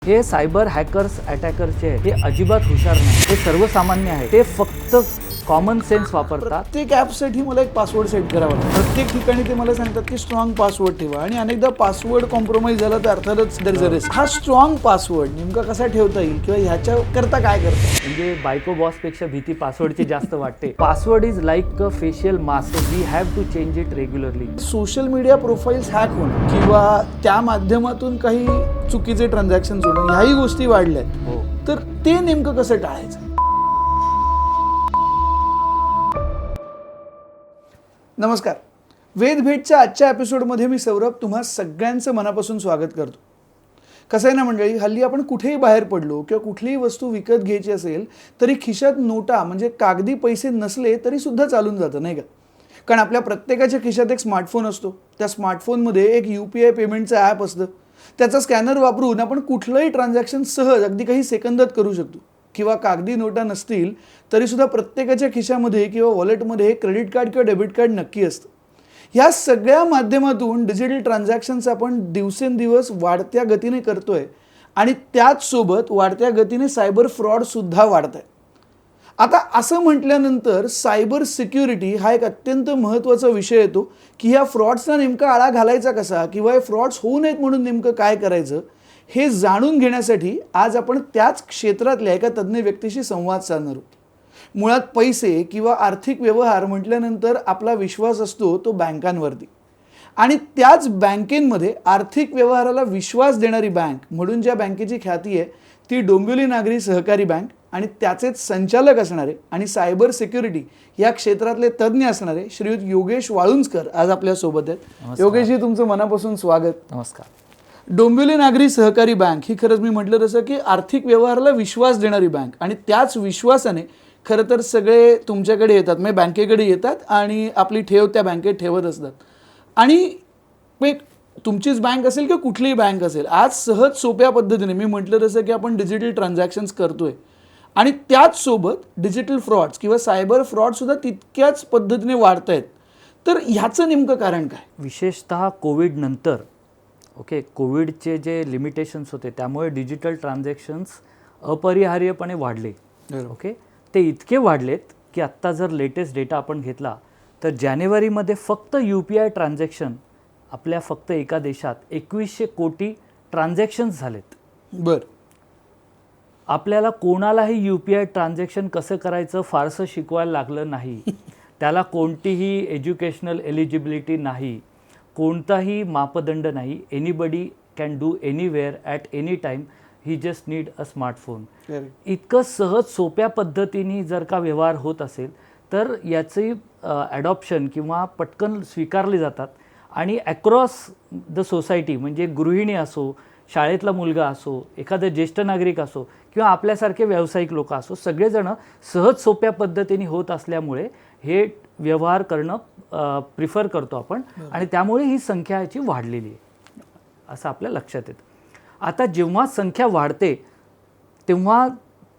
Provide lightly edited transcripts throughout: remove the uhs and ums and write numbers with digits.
हे cyber hackers अटॅकरचे हे अजिबात हुशार नाही, हे सर्वसामान्य आहे. ते फक्त कॉमन सेन्स वापरतात. प्रत्येक ॲपसाठी मला एक पासवर्ड सेट करावा लागतो. प्रत्येक ठिकाणी ते मला सांगतात की स्ट्रॉंग पासवर्ड ठेवा आणि अनेकदा पासवर्ड कॉम्प्रोमाइज झाला तर अर्थातच देयर इज अ रिस्क. हा स्ट्रॉंग पासवर्ड नेमका कसा ठेवता येईल किंवा ह्याच्या करता काय करता? म्हणजे बायको बॉसपेक्षा भीती पासवर्डची जास्त वाटते. Password is like a facial mask, we have to change it regularly. Social media profiles hack होणं किंवा त्या माध्यमातून काही चुकीचे ट्रान्झॅक्शन्स होणं ह्याही गोष्टी वाढल्यात. हो, तर ते नेमकं कसं टाळायचं? नमस्कार. वेद भेटच्या आजच्या एपिसोडमध्ये मी सौरभ तुम्हा सगळ्यांचं मनापासून स्वागत करतो. कसं आहे ना मंडळी, हल्ली आपण कुठेही बाहेर पडलो किंवा कुठलीही वस्तू विकत घ्यायची असेल तरी खिशात नोटा म्हणजे कागदी पैसे नसले तरी सुद्धा चालून जातं, नाही का? कारण आपल्या प्रत्येकाच्या खिशात एक स्मार्टफोन असतो. त्या स्मार्टफोनमध्ये एक UPI पेमेंटचं ॲप असतं. त्याचा स्कॅनर वापरून आपण कुठलंही ट्रान्झॅक्शन सहज अगदी काही सेकंदात करू शकतो. किंवा कागदी नोटा नसतील तरीसुद्धा प्रत्येकाच्या खिशामध्ये किंवा वॉलेटमध्ये क्रेडिट कार्ड किंवा डेबिट कार्ड नक्की असतं. ह्या सगळ्या माध्यमातून डिजिटल ट्रान्झॅक्शन्स आपण दिवसेंदिवस वाढत्या गतीने करतोय आणि त्याचसोबत वाढत्या गतीने सायबर फ्रॉडसुद्धा वाढत आहे. आता असं म्हटल्यानंतर सायबर सिक्युरिटी हा एक अत्यंत महत्त्वाचा विषय येतो की ह्या फ्रॉड्सला नेमका आळा घालायचा कसा किंवा हे फ्रॉड्स होऊ नयेत म्हणून नेमकं काय करायचं हे जाणून घेण्यासाठी आज आपण त्याच क्षेत्रातल्या एका तज्ज्ञ व्यक्तीशी संवाद साधणार आहोत. मुळात पैसे किंवा आर्थिक व्यवहार म्हटल्यानंतर आपला विश्वास असतो तो बँकांवरती आणि त्याच बँकेमध्ये आर्थिक व्यवहाराला विश्वास देणारी बँक म्हणून ज्या बँकेची ख्याती आहे ती डोंबिवली नागरी सहकारी बँक आणि त्याचेच संचालक असणारे आणि सायबर सिक्युरिटी या क्षेत्रातले तज्ज्ञ असणारे श्रीयुत योगेश वाळुंजकर आज आपल्यासोबत आहेत. योगेशजी, तुमचं मनापासून स्वागत. नमस्कार. डोंबिवली नागरी सहकारी बँक ही खरंच मी म्हटलं तसं की आर्थिक व्यवहाराला विश्वास देणारी बँक आणि त्याच विश्वासाने खरं तर सगळे तुमच्याकडे येतात, म्हणजे बँकेकडे येतात आणि आपली ठेव त्या बँकेत ठेवत असतात. आणि तुमचीच बँक असेल किंवा कुठलीही बँक असेल, आज सहज सोप्या पद्धतीने मी म्हटलं तसं की आपण डिजिटल ट्रान्झॅक्शन्स करतोय आणि त्याचसोबत डिजिटल फ्रॉड्स किंवा सायबर फ्रॉडसुद्धा तितक्याच पद्धतीने वाढत आहेत. तर ह्याचं नेमकं कारण काय? विशेषतः कोविड नंतर कोविडचे जे लिमिटेशन्स होते त्यामुळे डिजिटल ट्रान्झॅक्शन्स अपरिहार्यपणे वाढले. ते इतके वाढलेत की आत्ता जर लेटेस्ट डेटा आपण घेतला तर जानेवारीमध्ये फक्त UPI ट्रान्झॅक्शन आपल्या फक्त एका देशात 2100 कोटी ट्रान्झॅक्शन्स झालेत. बरं. आपल्याला कोणालाही UPI ट्रान्झॅक्शन कसं करायचं फारसं शिकवायला लागलं नाही. त्याला कोणतीही एज्युकेशनल एलिजिबिलिटी नाही, कोणताही मापदंड नाही. Anybody can do anywhere at any time, he just need a smartphone. इतकं सहज सोप्या पद्धतीने जर का व्यवहार होत असेल तर याची ॲडॉप्शन किंवा पटकन स्वीकारले जातात आणि ॲक्रॉस द सोसायटी म्हणजे गृहिणी असो, शाळेतला मुलगा असो, एखादं ज्येष्ठ नागरिक असो किंवा आपल्यासारखे व्यावसायिक लोक असो, सगळेजणं सहज सोप्या पद्धतीने होत असल्यामुळे हे व्यवहार करणं प्रिफर करतो आपण आणि त्यामुळे ही संख्या याची वाढलेली आहे असं आपल्या लक्षात येतं. आता जेव्हा संख्या वाढते तेव्हा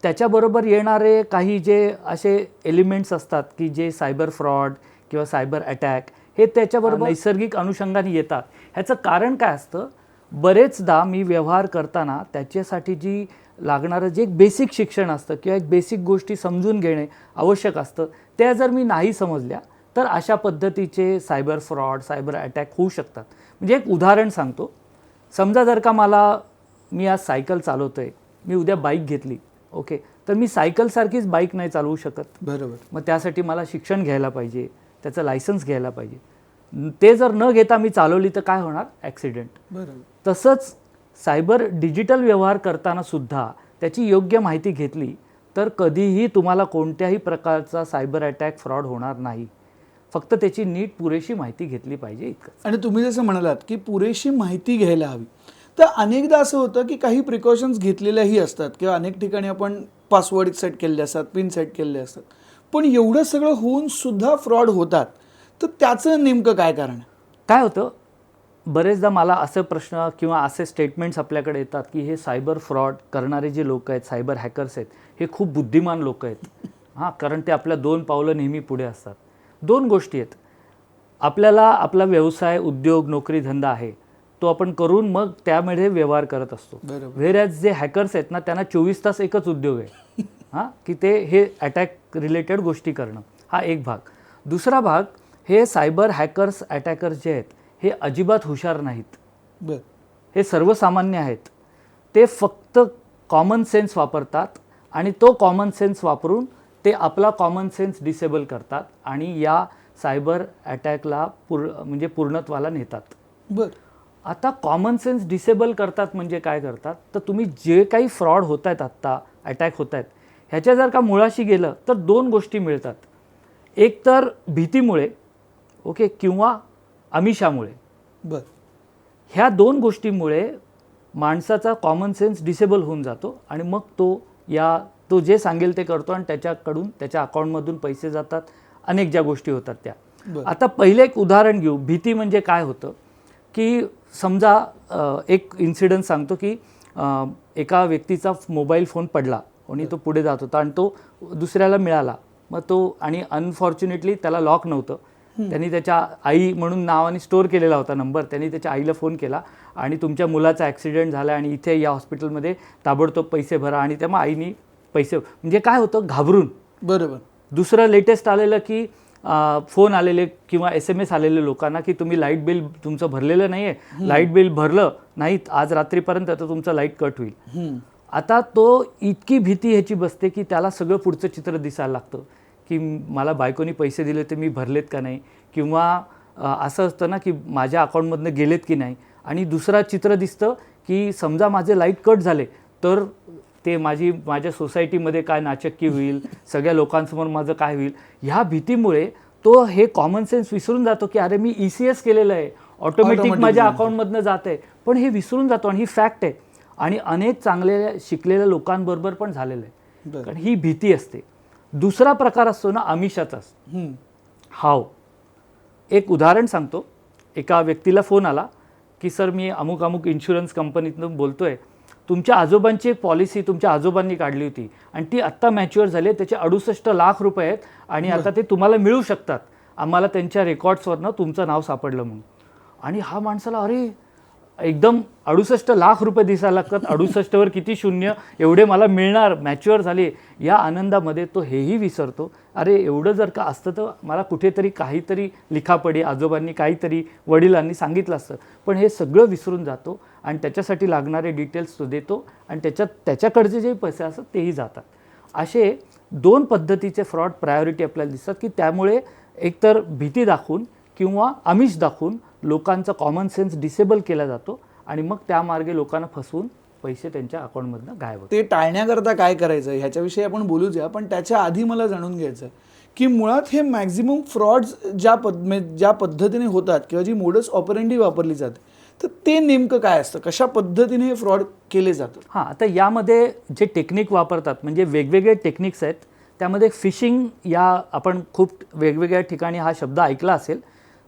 त्याच्याबरोबर येणारे काही जे असे एलिमेंट्स असतात की जे सायबर फ्रॉड किंवा सायबर अटॅक हे त्याच्याबरोबर नैसर्गिक अनुषंगाने येतात. ह्याचं कारण काय असतं? बरेचदा मी व्यवहार करताना त्याच्यासाठी जी लागणारं जे एक बेसिक शिक्षण असतं किंवा एक बेसिक गोष्टी समजून घेणे आवश्यक असतं त्या जर मी नाही समजल्या तर अशा पद्धतीचे सायबर फ्रॉड सायबर अटॅक होऊ शकतात. म्हणजे एक उदाहरण सांगतो. समजा जर का मी आज सायकल चालवतोय, मी उद्या बाईक घेतली, तर मी सायकलसारखीच बाईक नाही चालवू शकत. बरोबर. मग त्यासाठी मला शिक्षण घ्यायला पाहिजे, त्याचं लायसन्स घ्यायला पाहिजे. ते जर न घेता मी चालवली तर काय होणार? ॲक्सिडेंट. बरोबर. तसंच सायबर डिजिटल व्यवहार करताना सुद्धा त्याची योग्य माहिती घेतली तर कधीही तुम्हाला कोणत्याही प्रकारचा सायबर अटॅक फ्रॉड होणार नाही. फक्त त्याची नीट पुरेशी माहिती घेतली पाहिजे इतकंच. आणि तुम्ही जसं म्हणालात की पुरेशी माहिती घ्यायला हवी, तर अनेकदा असं होतं की काही प्रिकॉशन्स घेतलेल्याही असतात किंवा अनेक ठिकाणी आपण पासवर्ड सेट केलेले असतात, पिन सेट केलेले असतात, पण एवढं सगळं होऊन सुद्धा फ्रॉड होतात. तर त्याचं नेमकं काय कारण आहे? काय होतं, बरेचदा मला असे प्रश्न किंवा असे स्टेटमेंट्स आपल्याकडे येतात की हे सायबर फ्रॉड करणारे जे लोक आहेत, सायबर हॅकर्स आहेत, हे खूप बुद्धिमान लोक आहेत. कारण ते आपल्या 2 पावलं नेहमी पुढे असतात. 2 गोष्टी आहेत. आपल्याला आपला व्यवसाय, उद्योग, नोकरी, धंदा आहे तो आपण करून मग त्यामध्ये व्यवहार करत असतो. बरोबर. व्हेरॅज जे हॅकर्स आहेत ना त्यांना 24 तास एकच उद्योग आहे हां, की ते हे अटॅक रिलेटेड गोष्टी करणं. हा एक भाग. दुसरा भाग, हे सायबर हॅकर्स अटॅकर्स जे आहेत हे अजिबात हुशार नाहीत. बर. हे सर्वसामान्य आहेत. ते फक्त कॉमन सेन्स वापरतात आणि तो कॉमन सेन्स वापरून ते आपला कॉमन सेन्स डिसेबल करतात आणि या सायबर अटॅकला म्हणजे पूर्णत्वाला नेतात. बर. आता कॉमन सेन्स डिसेबल करतात म्हणजे काय करतात, तर तुम्ही जे काही फ्रॉड होत आहेत आत्ता, अटॅक होत आहेत, ह्याच्या जर का मुळाशी गेलं तर 2 गोष्टी मिळतात. एक तर भीतीमुळे, ओके, किंवा आमिषामुळे. बर. ह्या 2 गोष्टींमुळे माणसाचा कॉमन सेन्स डिसेबल होऊन जातो आणि मग तो जे सांगेल ते करतो आणि त्याच्याकडून त्याच्या अकाउंटमधून पैसे जातात. अनेक ज्या गोष्टी होतात त्या. बरं. आता पहिले एक उदाहरण घेऊ. भीती म्हणजे काय होतं, की समजा एक इन्सिडन्स सांगतो, की एका व्यक्तीचा मोबाईल फोन पडला आणि तो पुढे जात होता आणि तो दुसऱ्याला मिळाला. मग तो आणि अनफॉर्च्युनेटली त्याला लॉक नव्हतं. त्यांनी त्याच्या आई म्हणून नावाने स्टोअर केलेला होता नंबर. त्यांनी त्याच्या आईला फोन केला आणि तुमच्या मुलाचा ॲक्सिडेंट झाला आणि इथे या हॉस्पिटलमध्ये ताबडतोब पैसे भरा. आणि त्यामुळे आईनी पैसे, म्हणजे काय होतं, घाबरून. बरोबर. दुसरं लेटेस्ट आलेलं, की फोन आलेले किंवा SMS आलेले लोकांना, की तुम्ही लाईट बिल तुमचं भरलेलं नाही आहे, लाईट बिल भरलं नाहीत आज रात्रीपर्यंत तर तुमचं लाईट कट होईल. आता तो इतकी भीती ह्याची बसते की त्याला सगळं पुढचं चित्र दिसायला लागतं, की मला बायकोनी पैसे दिले ते मी भरलेत का नाही, किंवा असं असतं ना की माझ्या अकाउंटमधनं गेलेत की नाही. आणि दुसरा चित्र दिसतं की समजा माझे लाईट कट झाले तर ते माझ्या सोसायटीमध्ये काय नाचक्की होईल, सगळ्या लोकांसमोर माझं काय होईल. ह्या भीतीमुळे तो हे कॉमन सेन्स विसरून जातो, की अरे मी ECS केलेलं आहे, ऑटोमॅटिक माझ्या अकाउंटमधनं जात आहे. पण हे विसरून जातो आणि ही फॅक्ट आहे आणि अनेक चांगले शिकलेल्या लोकांबरोबर पण झालेलं आहे. कारण ही भीती असते. दुसरा प्रकार असतो ना आमिषाचा. हाव. एक उदाहरण सांगतो. एका व्यक्तीला फोन आला की सर मी अमुक अमुक इन्शुरन्स कंपनीतून बोलतोय, तुमच्या आजोबांची एक पॉलिसी तुमच्या आजोबांनी काढली होती आणि ती आत्ता मॅच्युअर झाली आहे, त्याचे 68 लाख रुपये आहेत आणि आता ते तुम्हाला मिळू शकतात, आम्हाला त्यांच्या रेकॉर्ड्सवरनं तुमचं नाव सापडलं म्हणून. आणि हा माणसाला अरे एकदम 68 लाख रुपये दिसायला लागतात, 68वर किती शून्य, एवढे मला मिळणार, मॅच्युअर झाले. या आनंदामध्ये तो हेही विसरतो, अरे एवढं जर का असतं तर मला कुठेतरी काहीतरी लिखापडी आजोबांनी काहीतरी वडिलांनी सांगितलं असतं. पण हे सगळं विसरून जातो आणि त्याच्यासाठी लागणारे डिटेल्स तो देतो आणि त्याच्याकडचे जे पैसे असतात तेही जातात. असे 2 पद्धतीचे फ्रॉड प्रायोरिटी आपल्याला दिसतात, की त्यामुळे एकतर भीती दाखवून किंवा आमिष दाखवून लोकांचा कॉमन सेन्स डिसेबल केला जातो आणि मग त्या मार्गे लोकांना फसवून पैसे त्यांच्या अकाउंटमधनं गायब होतात. ते टाळण्याकरता काय करायचं ह्याच्याविषयी आपण बोलूच या, पण त्याच्या आधी मला जाणून घ्यायचं आहे की मुळात हे मॅक्झिमम फ्रॉड्स ज्या पद्धतीने होतात किंवा जी मोडस ऑपरेंडी वापरली जाते तर ते नेमकं काय असतं, कशा पद्धतीने हे फ्रॉड केले जातात. हां, आता यामध्ये जे टेक्निक वापरतात म्हणजे वेगवेगळे टेक्निक्स आहेत. त्यामध्ये फिशिंग, या आपण खूप वेगवेगळ्या ठिकाणी हा शब्द ऐकला असेल.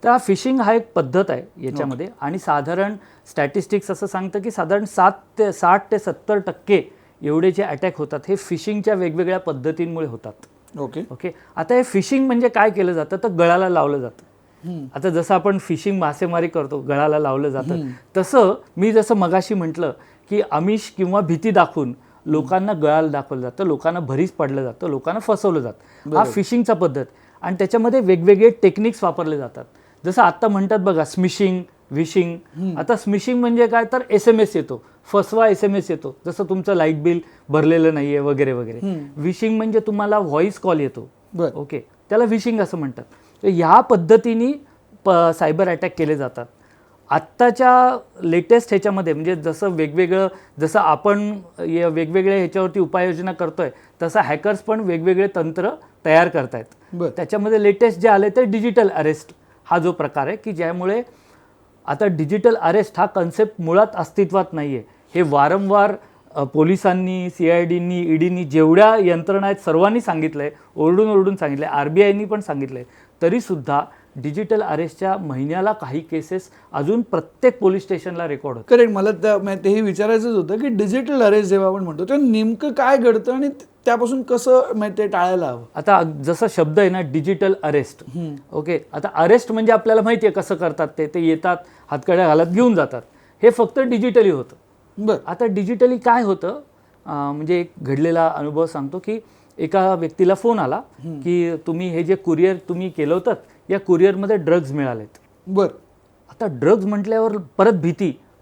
तर फिशिंग हा एक पद्धत आहे याच्यामध्ये आणि साधारण स्टॅटिस्टिक्स असं सांगतं की साधारण 60 ते 70% एवढे जे अटॅक होतात हे फिशिंगच्या वेगवेगळ्या पद्धतींमुळे होतात. ओके. आता हे फिशिंग म्हणजे काय केलं जातं तर गळाला लावलं जातं. आता जसं आपण फिशिंग मासेमारी करतो गळाला लावलं जातं, तसं मी जसं मगाशी म्हटलं की आमिष किंवा भीती दाखवून लोकांना गळाला दाखवलं जातं, लोकांना भरीस पडलं जातं, लोकांना फसवलं जातं. हा फिशिंगचा पद्धत आणि त्याच्यामध्ये वेगवेगळे टेक्निक्स वापरले जातात. जसं आता म्हणतात बघा स्मिशिंग, विशिंग. आता स्मिशिंग म्हणजे काय तर SMS येतो, फसवा SMS येतो, जसं तुमचं लाईट बिल भरलेलं नाहीये वगैरे वगैरे. विशिंग म्हणजे तुम्हाला व्हॉइस कॉल येतो, ओके, त्याला विशिंग असं म्हणतात. तर ह्या पद्धतीने सायबर अटॅक केले जातात. आत्ताच्या लेटेस्ट ह्याच्यामध्ये म्हणजे जसं आपण वेगवेगळ्या ह्याच्यावरती उपाययोजना करतोय तसं हॅकर्स पण वेगवेगळे तंत्र तयार करतायत. त्याच्यामध्ये लेटेस्ट जे आले ते डिजिटल अरेस्ट हा जो प्रकार आहे, की ज्यामुळे आता डिजिटल अरेस्ट हा कन्सेप्ट मुळात अस्तित्वात नाही आहे. हे वारंवार पोलिसांनी, CIDनी, EDनी जेवढ्या यंत्रणा आहेत सर्वांनी सांगितलं आहे, ओरडून सांगितलं आहे, RBIनी पण सांगितलं आहे. तरीसुद्धा डिजिटल अरेस्टच्या महिन्याला काही केसेस अजून प्रत्येक पोलीस स्टेशनला रेकॉर्ड होतात. करेक्ट. मला तेही विचारायचंच होतं की डिजिटल अरेस्ट जेव्हा आपण म्हणतो तेव्हा नेमकं काय घडतं आणि त्यापासून कसं ते टाळायला हवं. आता जसा शब्द आहे ना डिजिटल अरेस्ट, ओके. आता अरेस्ट म्हणजे आपल्याला माहिती आहे कसं करतात, ते येतात हातकड्या घालत घेऊन जातात. हे फक्त डिजिटली होतं. बरं. आता डिजिटली काय होतं, म्हणजे एक घडलेला अनुभव सांगतो की एका व्यक्तीला फोन आला की तुम्ही हे जे कुरिअर तुम्ही केलं होतं, या कुरिअरमध्ये ड्रग्ज मिळालेत. बरं. आता ड्रग्ज म्हटल्यावर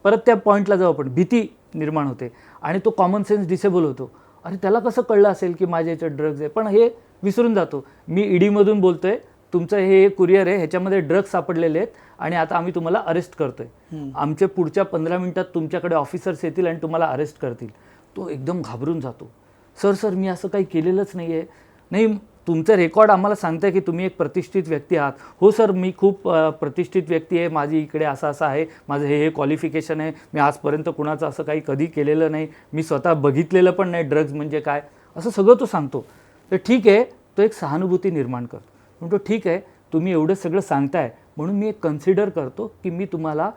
परत त्या पॉईंटला जाऊ आपण, भीती निर्माण होते आणि तो कॉमन सेन्स डिसेबल होतो. अरे त्याला कसं कळलं असेल की माझ्या याच्यात ड्रग्ज आहे, पण हे विसरून जातो. मी ईडीमधून बोलतोय, तुमचं हे कुरिअर आहे, ह्याच्यामध्ये ड्रग्ज सापडलेले आहेत आणि आता आम्ही तुम्हाला अरेस्ट करतोय. आमचे पुढच्या 15 मिनिटात तुमच्याकडे ऑफिसर्स येतील आणि तुम्हाला अरेस्ट करतील. तो एकदम घाबरून जातो. सर मी असं काही केलेलंच नाही आहे. नाही, तुमचं रेकॉर्ड आम्हाला सांगतंय की तुम्ही एक प्रतिष्ठित व्यक्ती आहात. हो सर, मी खूप प्रतिष्ठित व्यक्ती आहे, माझी इकडे असं आहे, माझं हे क्वालिफिकेशन आहे, मी आजपर्यंत कुणाचं असं काही कधी केलेलं नाही, मी स्वतः बघितलेलं पण नाही ड्रग्ज म्हणजे काय, असं सगळं तो सांगतो. तर ठीक आहे, तो एक सहानुभूती निर्माण करतो. म्हणतो ठीक आहे, तुम्ही एवढं सगळं सांगताय म्हणून मी एक कन्सिडर करतो की मी तुम्हाला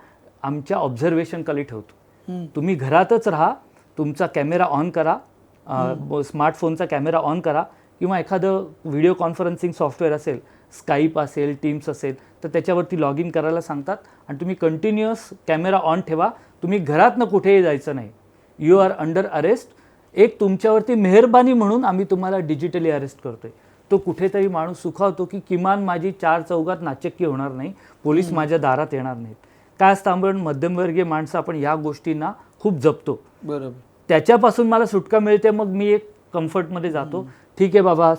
आमच्या ऑब्झर्वेशनखाली ठेवतो. तुम्ही घरातच राहा, तुमचा कॅमेरा ऑन करा, स्मार्टफोनचा कॅमेरा ऑन करा किंवा एखादं व्हिडिओ कॉन्फरन्सिंग सॉफ्टवेअर असेल, स्काईप असेल, टीम्स असेल, तर त्याच्यावरती लॉग इन करायला सांगतात आणि तुम्ही कंटिन्युअस कॅमेरा ऑन ठेवा. तुम्ही घरातनं कुठेही जायचं नाही. You are under arrest. एक तुमच्यावरती मेहरबानी म्हणून आम्ही तुम्हाला डिजिटली अरेस्ट करतोय. तो कुठेतरी माणूस सुखावतो की किमान माझी 4 चौघात नाचक्की होणार नाही, पोलीस माझ्या दारात येणार नाहीत. काय असतं, आपण मध्यमवर्गीय माणसं आपण या गोष्टींना खूप जपतो. बरोबर. त्याच्यापासून मला सुटका मिळते, मग मी एक कम्फर्टमध्ये जातो. ठीक आहे बाबा,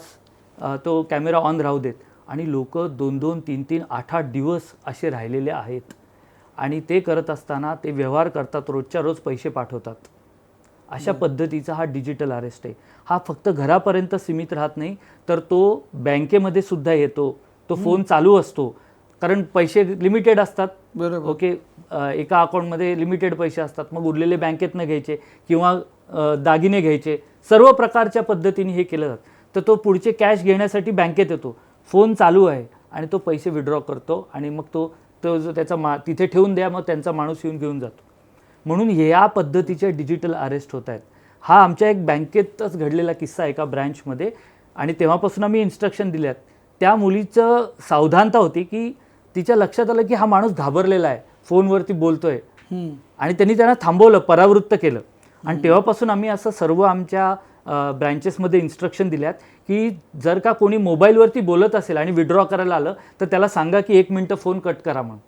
तो कॅमेरा ऑन राहू देत. आणि लोक 2-2, 3-3, 8-8 दिवस असे राहिलेले आहेत आणि ते करत असताना ते व्यवहार करतात, रोजच्या रोज पैसे पाठवतात. अशा पद्धतीचा हा डिजिटल अरेस्ट आहे. हा फक्त घरापर्यंत सीमित राहत नाही, तर तो बँकेमध्ये सुद्धा येतो. तो फोन चालू असतो, कारण पैसे लिमिटेड असतात. बरोबर. ओके, एका अकाउंटमध्ये लिमिटेड पैसे असतात, मग उरलेले बँकेतनं घ्यायचे किंवा दागिने घ्यायचे, सर्व प्रकारच्या पद्धतीने हे केलं जातं. तर तो पुढचे कॅश घेण्यासाठी बँकेत येतो, फोन चालू आहे आणि तो पैसे विड्रॉ करतो आणि मग तो जो त्याचा तिथे ठेवून द्या, मग त्यांचा माणूस येऊन घेऊन जातो. म्हणून या पद्धतीचे डिजिटल अरेस्ट होत आहेत. हा आमच्या एक बँकेतच घडलेला किस्सा एका ब्रँचमध्ये, आणि तेव्हापासून आम्ही इन्स्ट्रक्शन दिल्यात. त्या मुलीचं सावधानता होती की तिच्या लक्षात आलं की हा माणूस घाबरलेला आहे, फोनवरती बोलतोय, आणि त्यांना थांबवलं, परावृत्त केलं. आणि तेव्हापासून आम्ही असं सर्व आमच्या ब्रँचेसमध्ये इन्स्ट्रक्शन दिल्यात की जर का कोणी मोबाईलवरती बोलत असेल आणि विड्रॉ करायला आलं तर त्याला सांगा की 1 मिनिटं फोन कट करा म्हणून.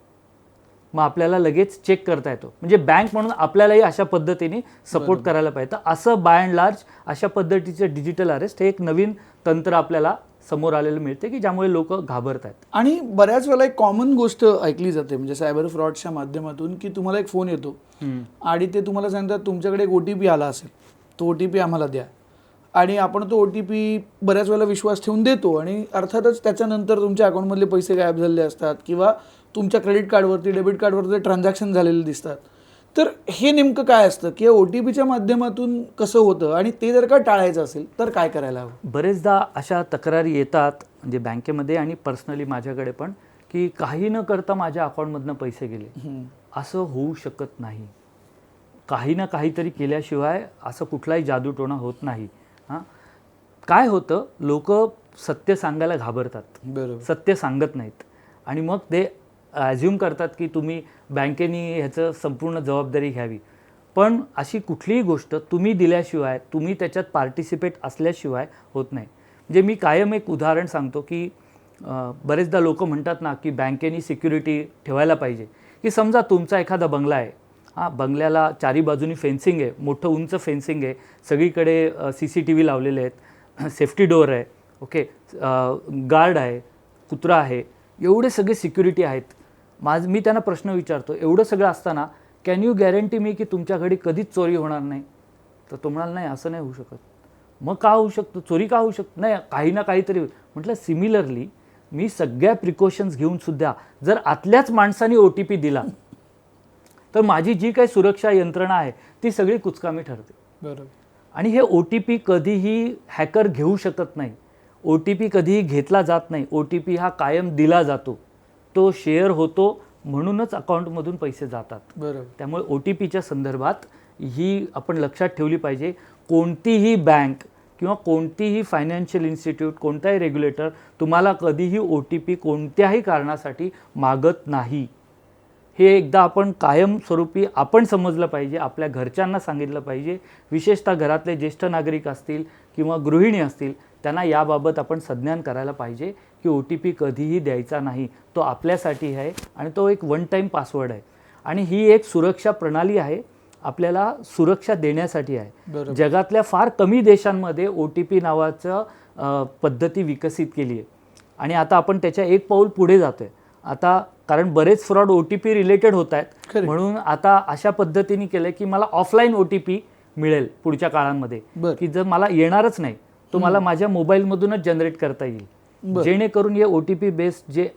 मग आपल्याला लगेच चेक करता येतो. म्हणजे बँक म्हणून आपल्यालाही अशा पद्धतीने सपोर्ट करायला पाहिजे. असं बाय अँड लार्ज अशा पद्धतीचे डिजिटल अरेस्ट हे एक नवीन तंत्र आपल्याला समोर आलेलं मिळते की ज्यामुळे लोक घाबरत आहेत. आणि बऱ्याच वेळेला एक कॉमन गोष्ट ऐकली जाते म्हणजे सायबर फ्रॉडच्या माध्यमातून की तुम्हाला एक फोन येतो आणि ते तुम्हाला सांगतात तुमच्याकडे एक OTP आला असेल, तो OTP आम्हाला द्या, आणि आपण तो OTP बऱ्याच वेळेला विश्वास ठेवून देतो आणि अर्थातच त्याच्यानंतर तुमच्या अकाउंटमधले पैसे गायब झालेले असतात किंवा तुमच्या क्रेडिट कार्डवरती, डेबिट कार्डवरती ट्रान्झॅक्शन झालेले दिसतात. तर हे नेमकं काय असतं की OTPच्या माध्यमातून कसं होतं आणि ते जर का टाळायचं असेल तर काय करायला हवं? बरेचदा अशा तक्रारी येतात म्हणजे बँकेमध्ये आणि पर्सनली माझ्याकडे पण, की काही न करता माझ्या अकाउंटमधनं पैसे गेले. असं होऊ शकत नाही. काही ना काहीतरी केल्याशिवाय असं कुठलाही जादूटोणा होत नाही. हां, काय होतं, लोक सत्य सांगायला घाबरतात, बरोबर, सत्य सांगत नाहीत आणि मग ते ॲझ्युम करतात की तुम्ही बँकेने ह्याचं संपूर्ण जबाबदारी घ्यावी. पण अशी कुठलीही गोष्ट तुम्ही दिल्याशिवाय, तुम्ही त्याच्यात पार्टिसिपेट असल्याशिवाय होत नाही. म्हणजे मी कायम एक उदाहरण सांगतो की बरेचदा लोक म्हणतात ना की बँकेने सिक्युरिटी ठेवायला पाहिजे. की समजा तुमचा एखादा बंगला आहे, बंगल्याला चारी बाजूनी फेन्सिंग आहे, मोठं उंच फेन्सिंग आहे, सगळीकडे CCTV लावलेले आहेत, सेफ्टी डोअर आहे, ओके, गार्ड आहे, कुत्रा आहे, एवढे सगळे सिक्युरिटी आहेत. मी त्यांना प्रश्न विचारतो, एवढं सगळं असताना कॅन यू गॅरंटी मी की तुमच्या घरी कधीच चोरी होणार नाही? तर तो म्हणाला नाही, असं नाही होऊ शकत. मग का होऊ शकतं, चोरी का होऊ शकत नाही, काही ना काहीतरी. म्हटलं सिमिलरली मी सगळ्या प्रिकॉशन्स घेऊनसुद्धा जर आतल्याच माणसाने OTP दिला तर माझी जी काही सुरक्षा यंत्रणा आहे ती सगळी कुचकामी ठरते. बरोबर. आणि हे OTP कधीही हॅकर घेऊ शकत नाही. OTP कधीही घेतला जात नाही. OTP हा कायम दिला जातो, तो शेअर होतो, म्हणूनच अकाउंटमधून पैसे जातात. बरोबर. त्यामुळे OTPच्या संदर्भात ही आपण लक्षात ठेवली पाहिजे. कोणतीही बँक किंवा कोणतीही फायनान्शियल इन्स्टिट्यूट, कोणताही रेग्युलेटर तुम्हाला कधीही OTP कोणत्याही कारणासाठी मागत नाही. हे एकदा आपण कायमस्वरूपी आपण समजलं पाहिजे, आपल्या घरच्यांना सांगितलं पाहिजे, विशेषतः घरातले ज्येष्ठ नागरिक असतील किंवा गृहिणी असतील त्यांना याबाबत आपण संज्ञान करायला पाहिजे की OTP कधीही द्यायचा नाही. तो आपल्यासाठी आहे आणि तो एक वन टाईम पासवर्ड आहे आणि ही एक सुरक्षा प्रणाली आहे, आपल्याला सुरक्षा देण्यासाठी आहे. बरोबर. जगातल्या फार कमी देशांमध्ये OTP नावाचं पद्धती विकसित केली आहे आणि आता आपण त्याच्या एक पाऊल पुढे जातोय. आता कारण बरेच फ्रॉड OTP रिलेटेड होत आहेत, खरं. म्हणून आता अशा पद्धतीने केलं की मला ऑफलाईन OTP मिळेल पुढच्या काळांमध्ये, बरं. की जर मला येणारच नाही तो मला माझ्या मोबाईलमधूनच जनरेट करता येईल, बरं. जेणेकरून हे OTP बेस्ड जे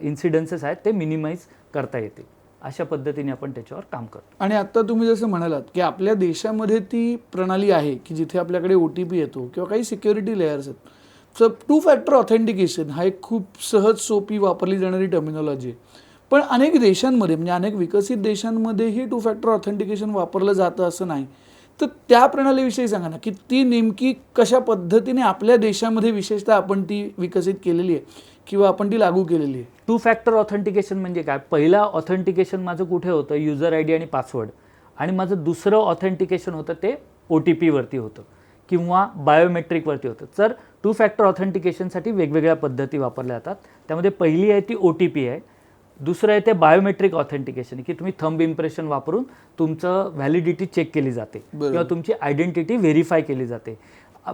इन्सिडन्सेस आहेत ते मिनिमाइज करता येतील. अशा पद्धतीने आपण त्याच्यावर काम करतो. आणि आता तुम्ही जसं म्हणालात की आपल्या देशामध्ये ती प्रणाली आहे की जिथे आपल्याकडे OTP येतो किंवा काही सिक्युरिटी लेयर्स आहेत. सो 2 फॅक्टर ऑथेंटिकेशन हा एक खूप सहज सोपी वापरली जाणारी टर्मिनॉलॉजी आहे. पण अनेक देशांमध्ये म्हणजे अनेक विकसित देशांमध्येही 2 फॅक्टर ऑथेंटिकेशन वापरलं जातं असं नाही. तर त्या प्रणालीविषयी सांगा ना की ती नेमकी कशा पद्धतीने आपल्या देशामध्ये विशेषतः आपण ती विकसित केलेली आहे किंवा आपण ती लागू केलेली आहे. 2 फॅक्टर ऑथेंटिकेशन म्हणजे काय? पहिला ऑथेंटिकेशन माझं कुठे होतं? युजर ID आणि पासवर्ड. आणि माझं दुसरं ऑथेंटिकेशन होतं ते OTP वरती होतं किंवा बायोमेट्रिकवरती होतं. तर 2 फॅक्टर ऑथेंटिकेशनसाठी वेगवेगळ्या पद्धती वापरल्या जातात. त्यामध्ये पहिली आहे ती OTP आहे, दुसरं आहे ते बायोमेट्रिक ऑथेंटिकेशन की तुम्ही थंब इम्प्रेशन वापरून तुमचं व्हॅलिडिटी चेक केली जाते किंवा तुमची आयडेंटिटी व्हेरीफाय केली जाते.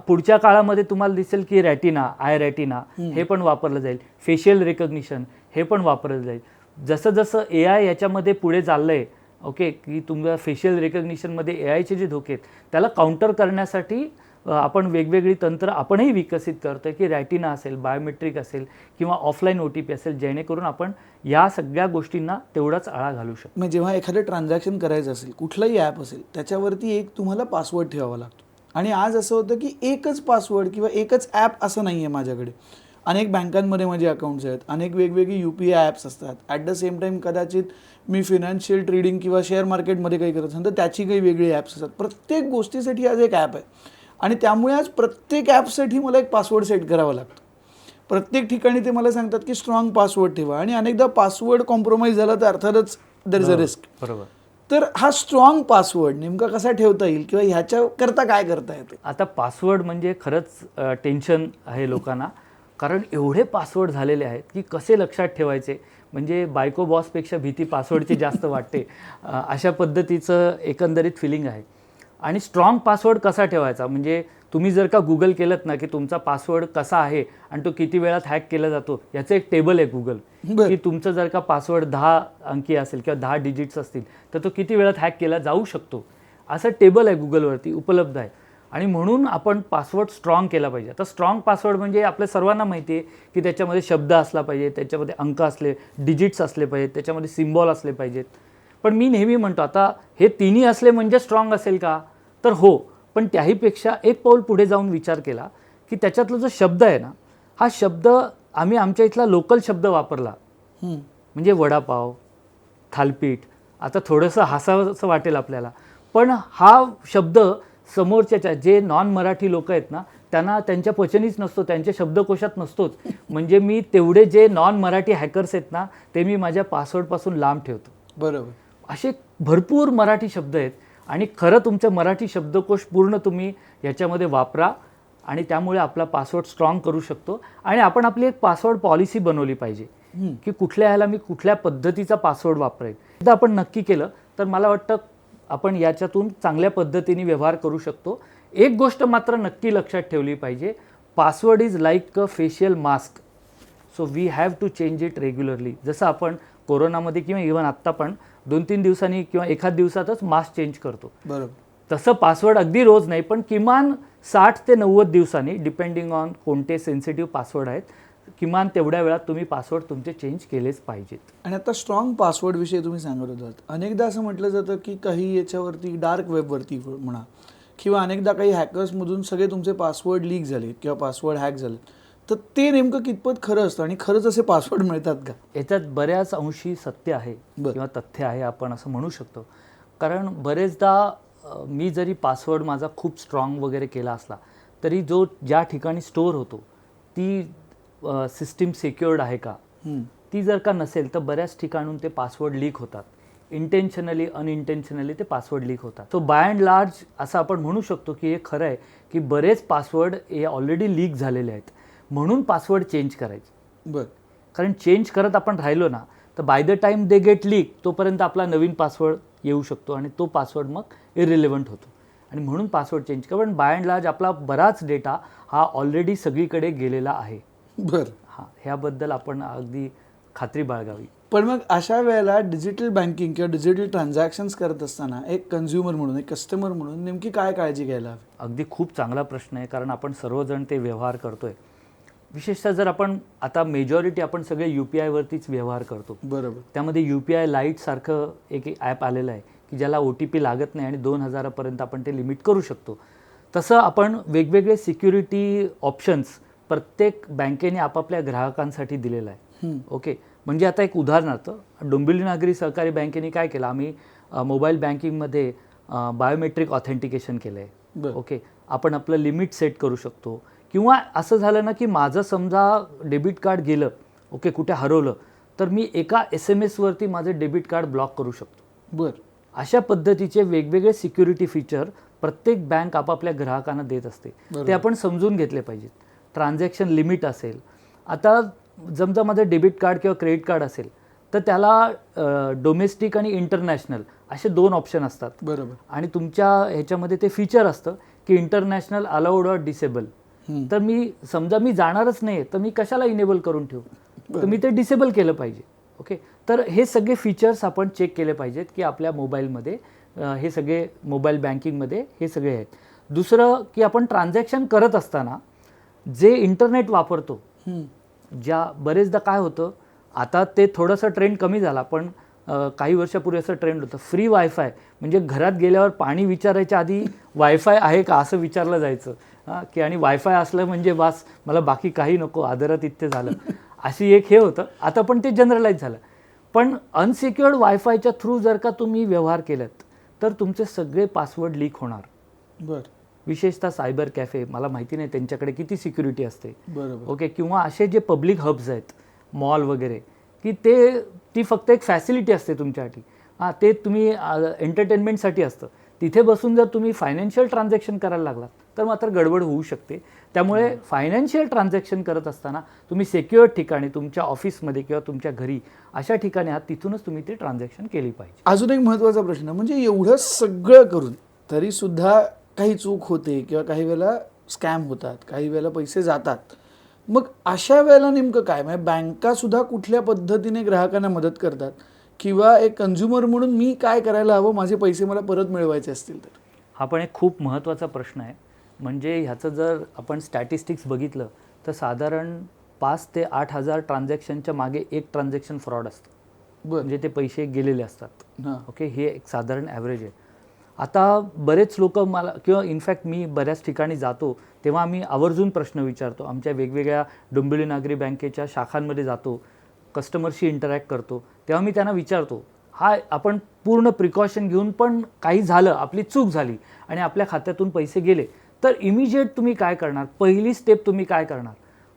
पुढच्या काळामध्ये तुम्हाला दिसेल की रॅटिना, आय रॅटिना हे पण वापरलं जाईल, फेशियल रिकग्निशन हे पण वापरलं जाईल. जसं जसं AI याच्यामध्ये पुढे चाललं आहे, ओके, की तुमच्या फेशियल रिकग्निशनमध्ये AIचे जे धोके आहेत त्याला काउंटर करण्यासाठी आपण वेगवेगळी तंत्र आपणही विकसित करतोय की रॅटिना असेल, बायोमेट्रिक असेल किंवा ऑफलाईन OTP असेल, जेणेकरून आपण या सगळ्या गोष्टींना तेवढाच आळा घालू शकतो. मग जेव्हा एखादं ट्रान्झॅक्शन करायचं असेल, कुठलंही ॲप असेल, त्याच्यावरती एक तुम्हाला पासवर्ड ठेवावा लागतो. आणि आज असं होतं की एकच पासवर्ड किंवा एकच ॲप असं नाही आहे माझ्याकडे. अनेक बँकांमध्ये माझे अकाउंट्स आहेत, अनेक वेगवेगळी UPI ॲप्स असतात. ॲट द सेम टाईम कदाचित मी फिनान्शियल ट्रेडिंग किंवा शेअर मार्केटमध्ये काही करत असेल तर त्याची काही वेगळी ॲप्स असतात. प्रत्येक गोष्टीसाठी आज एक ॲप आहे आणि त्यामुळे आज प्रत्येक ॲपसाठी मला एक पासवर्ड सेट करावा लागतो. प्रत्येक ठिकाणी ते मला सांगतात की स्ट्रॉंग पासवर्ड ठेवा आणि अनेकदा पासवर्ड कॉम्प्रोमाइज झाला तर अर्थातच देर इज अ रिस्क. बरोबर. तर हा स्ट्रॉंग पासवर्ड नेमका कसा ठेवता येईल किंवा ह्याच्याकरता काय करता येते? आता पासवर्ड म्हणजे खरंच टेन्शन आहे लोकांना, कारण एवढे पासवर्ड झालेले आहेत की कसे लक्षात ठेवायचे, म्हणजे बायको बॉसपेक्षा भीती पासवर्डची जास्त वाटते, अशा पद्धतीचं एकंदरीत फिलिंग आहे. आणि स्ट्रॉंग पासवर्ड कसा ठेवायचा, म्हणजे तुम्ही जर का गुगल केलं ना की तुमचा पासवर्ड कसा आहे आणि तो किती वेळात हॅक केला जातो याचं एक टेबल आहे गुगल, की तुमचं जर का पासवर्ड 10 अंकी असेल किंवा 10 डिजिट्स असतील तर तो किती वेळात हॅक केला जाऊ शकतो, असं टेबल आहे गुगलवरती उपलब्ध आहे. आणि म्हणून आपण पासवर्ड स्ट्रॉंग केला पाहिजे. आता स्ट्रॉंग पासवर्ड म्हणजे आपल्या सर्वांना माहिती आहे की त्याच्यामध्ये शब्द असला पाहिजे, त्याच्यामध्ये अंक असले, डिजिट्स असले पाहिजेत, त्याच्यामध्ये सिम्बॉल असले पाहिजेत. पण मी नेहमी म्हणतो आता हे तिन्ही असले म्हणजे स्ट्रॉंग असेल का, तर हो, पण त्याहीपेक्षा एक पाऊल पुढे जाऊन विचार केला की त्याच्यातला जो शब्द आहे ना, हा शब्द आम्ही आमच्या इथला लोकल शब्द वापरला, म्हणजे वडापाव, थालपीठ. आता थोडंसं हसावंसं वाटेल आपल्याला, पण हा शब्द समोरच्या जे नॉन मराठी लोक आहेत ना त्यांना त्यांच्या पचनीच नसतो, त्यांच्या शब्दकोशात नसतोच. म्हणजे मी तेवढे जे नॉन मराठी हॅकर्स आहेत ना ते मी माझ्या पासवर्डपासून लांब ठेवतो. बरोबर. असे भरपूर मराठी शब्द आहेत आणि खरं तुमचं मराठी शब्दकोश पूर्ण तुम्ही याच्यामध्ये वापरा आणि त्यामुळे आपला पासवर्ड स्ट्रॉंग करू शकतो. आणि आपण आपली एक पासवर्ड पॉलिसी बनवली पाहिजे की कुठल्या ह्याला मी कुठल्या पद्धतीचा पासवर्ड वापरेल. एकदा आपण नक्की केलं तर मला वाटतं आपण याच्यातून चांगल्या पद्धतीने व्यवहार करू शकतो. एक गोष्ट मात्र नक्की लक्षात ठेवली पाहिजे, password is like a facial mask, so we have to change it regularly. जसं आपण कोरोनामध्ये किंवा इव्हन आत्ता पण 2-3 दिवसांनी किंवा एखाद दिवसातच मास्क चेंज करतो, बरोबर. तसं पासवर्ड अगदी रोज नाही पण किमान 60 ते 90 दिवसांनी, डिपेंडिंग ऑन कोणते सेन्सिटिव्ह पासवर्ड आहेत, किमान तेवढ्या वेळात तुम्ही पासवर्ड तुमचे चेंज केलेच पाहिजेत. आणि आता स्ट्रॉंग पासवर्ड विषयी तुम्ही सांगत होतात. अनेकदा असं म्हटलं जातं की काही याच्यावरती डार्क वेबवरती म्हणा किंवा अनेकदा काही हॅकर्समधून सगळे तुमचे पासवर्ड लीक झाले किंवा पासवर्ड हॅक झाले, तर ते नेमकं कितपत खरं असतं आणि खरंच असे पासवर्ड मिळतात का? याच्यात बऱ्याच अंशी सत्य आहे किंवा तथ्य आहे आपण असं म्हणू शकतो. कारण बरेचदा मी जरी पासवर्ड माझा खूप स्ट्रॉंग वगैरे केला असला तरी ज्या ठिकाणी स्टोअर होतो ती सिस्टीम सिक्युअर्ड आहे का, ती जर का नसेल तर बऱ्याच ठिकाणून ते पासवर्ड लीक होतात. इंटेन्शनली अनइंटेन्शनली ते पासवर्ड लीक होतात. सो बाय अँड लार्ज असं आपण म्हणू शकतो की हे खरं आहे की बरेच पासवर्ड हे ऑलरेडी लीक झालेले आहेत, म्हणून पासवर्ड चेंज करायचे. बरं. कारण चेंज करत आपण राहिलो ना तर by the time they get leak तोपर्यंत आपला नवीन पासवर्ड येऊ शकतो आणि तो पासवर्ड मग इरिलेव्हंट होतो आणि म्हणून पासवर्ड चेंज करा. पण बाय अँड लार्ज आपला बराच डेटा हा ऑलरेडी सगळीकडे गेलेला आहे. बरं. हां, ह्याबद्दल आपण अगदी खात्री बाळगावी. पण मग अशा वेळेला डिजिटल बँकिंग किंवा डिजिटल ट्रान्झॅक्शन्स करत असताना एक कन्झ्युमर म्हणून, एक कस्टमर म्हणून नेमकी काय काळजी घ्यायला हवी? अगदी खूप चांगला प्रश्न आहे, कारण आपण सर्वजण ते व्यवहार करतोय. विशेषतः जर आपण आता मेजॉरिटी आपण सगळे UPI वरतीच व्यवहार करतो. बरोबर. त्यामध्ये UPI लाईट सारखं एक ॲप आलेलं आहे की ज्याला OTP लागत नाही आणि 2000 पर्यंत आपण ते लिमिट करू शकतो. तसं आपण वेगवेगळे सिक्युरिटी ऑप्शन्स प्रत्येक बँकेने आपापल्या ग्राहकांसाठी दिलेलं आहे. ओके, म्हणजे आता एक उदाहरणार्थ डोंबिवली नागरी सहकारी बँकेने काय केलं, आम्ही मोबाईल बँकिंगमध्ये बायोमेट्रिक ऑथेंटिकेशन केलं आहे. ओके, आपण आपलं लिमिट सेट करू शकतो. किंवा असं झालं ना की माझं समजा डेबिट कार्ड गेलं, ओके, कुठे हरवलं, तर मी एका SMS वरती माझं डेबिट कार्ड ब्लॉक करू शकतो. बरं. अशा पद्धतीचे वेगवेगळे सिक्युरिटी फीचर प्रत्येक बँक आपापल्या ग्राहकांना देत असते. ते आपण समजून घेतले पाहिजेत. ट्रान्झॅक्शन लिमिट असेल, आता समजा माझं डेबिट कार्ड किंवा क्रेडिट कार्ड असेल तर त्याला डोमेस्टिक आणि इंटरनॅशनल असे 2 ऑप्शन असतात. बरोबर. आणि तुमच्या ह्याच्यामध्ये ते फीचर असतं की इंटरनॅशनल अलाउड ऑर डिसेबल. तर मी समजा मी जाणारच नाही तर मी कशाला इनेबल करून ठेवू, तर मी ते डिसेबल केलं पाहिजे. ओके, तर हे सगळे फीचर्स आपण चेक केले पाहिजेत की आपल्या मोबाईलमध्ये हे सगळे मोबाईल बँकिंगमध्ये हे सगळे आहेत. दुसरं की आपण ट्रान्झॅक्शन करत असताना जे इंटरनेट वापरतो, ज्या बरेचदा काय होतं, आता ते थोडंसं ट्रेंड कमी झाला, पण काही वर्षापूर्वी असं ट्रेंड होतं फ्री वायफाय. म्हणजे घरात गेल्यावर पाणी विचारायच्या आधी वायफाय आहे का असं विचारलं जायचं. की आणि वायफाय असलं म्हणजे वास मला बाकी काही नको, आदरातिथ्य झालं, अशी एक हे होतं. आता पण ते जनरलाइज झालं. पण अनसिक्युअर्ड वायफायच्या थ्रू जर का तुम्ही व्यवहार केलात तर तुमचे सगळे पासवर्ड लीक होणार. बरं. विशेषतः सायबर कॅफे, मला माहिती नाही त्यांच्याकडे किती सिक्युरिटी असते. बरोबर. ओके, किंवा असे जे पब्लिक हब्स आहेत, मॉल वगैरे, की ती फक्त एक फॅसिलिटी असते तुमच्यासाठी. ते तुम्ही एंटरटेनमेंटसाठी असतं. तिथे बसून जर तुम्ही फायनान्शियल ट्रान्झॅक्शन करायला लागलात तर मात्र गडबड होऊ शकते. त्यामुळे फायनान्शियल ट्रान्झॅक्शन करत असताना तुम्ही सिक्युअर्ड ठिकाणी, तुमच्या ऑफिसमध्ये किंवा तुमच्या घरी अशा ठिकाणी आहात, तिथूनच तुम्ही ते ट्रान्झॅक्शन केली पाहिजे. अजून एक महत्त्वाचा प्रश्न म्हणजे एवढं सगळं करून तरीसुद्धा काही चूक होते किंवा काही वेळेला स्कॅम होतात, काही वेळेला पैसे जातात. मग अशा वेळेला नेमकं काय, म्हणजे बँकासुद्धा कुठल्या पद्धतीने ग्राहकांना मदत करतात किंवा एक कन्झ्युमर म्हणून मी काय करायला हवं माझे पैसे मला परत मिळवायचे असतील तर? हा पण एक खूप महत्त्वाचा प्रश्न आहे. म्हणजे ह्याचं जर आपण स्टॅटिस्टिक्स बघितलं तर साधारण 5 ते 8 हजार ट्रान्झॅक्शनच्या मागे एक ट्रान्झॅक्शन फ्रॉड असतं. म्हणजे ते पैसे गेलेले असतात. ओके, हे एक साधारण ॲव्हरेज आहे. आता बरेच लोक मला, किंवा इनफॅक्ट मी बऱ्याच ठिकाणी जातो तेव्हा आम्ही आवर्जून प्रश्न विचारतो. आमच्या वेगवेगळ्या डोंबिवली नागरी बँकेच्या शाखांमध्ये जातो, कस्टमरशी इंटरॅक्ट करतो, तेव्हा मी त्यांना विचारतो, आपण पूर्ण प्रिकॉशन घेऊन पण काही झालं, आपली चूक झाली आणि आपल्या खात्यातून पैसे गेले तर इमिजिएट तुम्ही काय करणार, पहिली स्टेप तुम्ही काय करणार?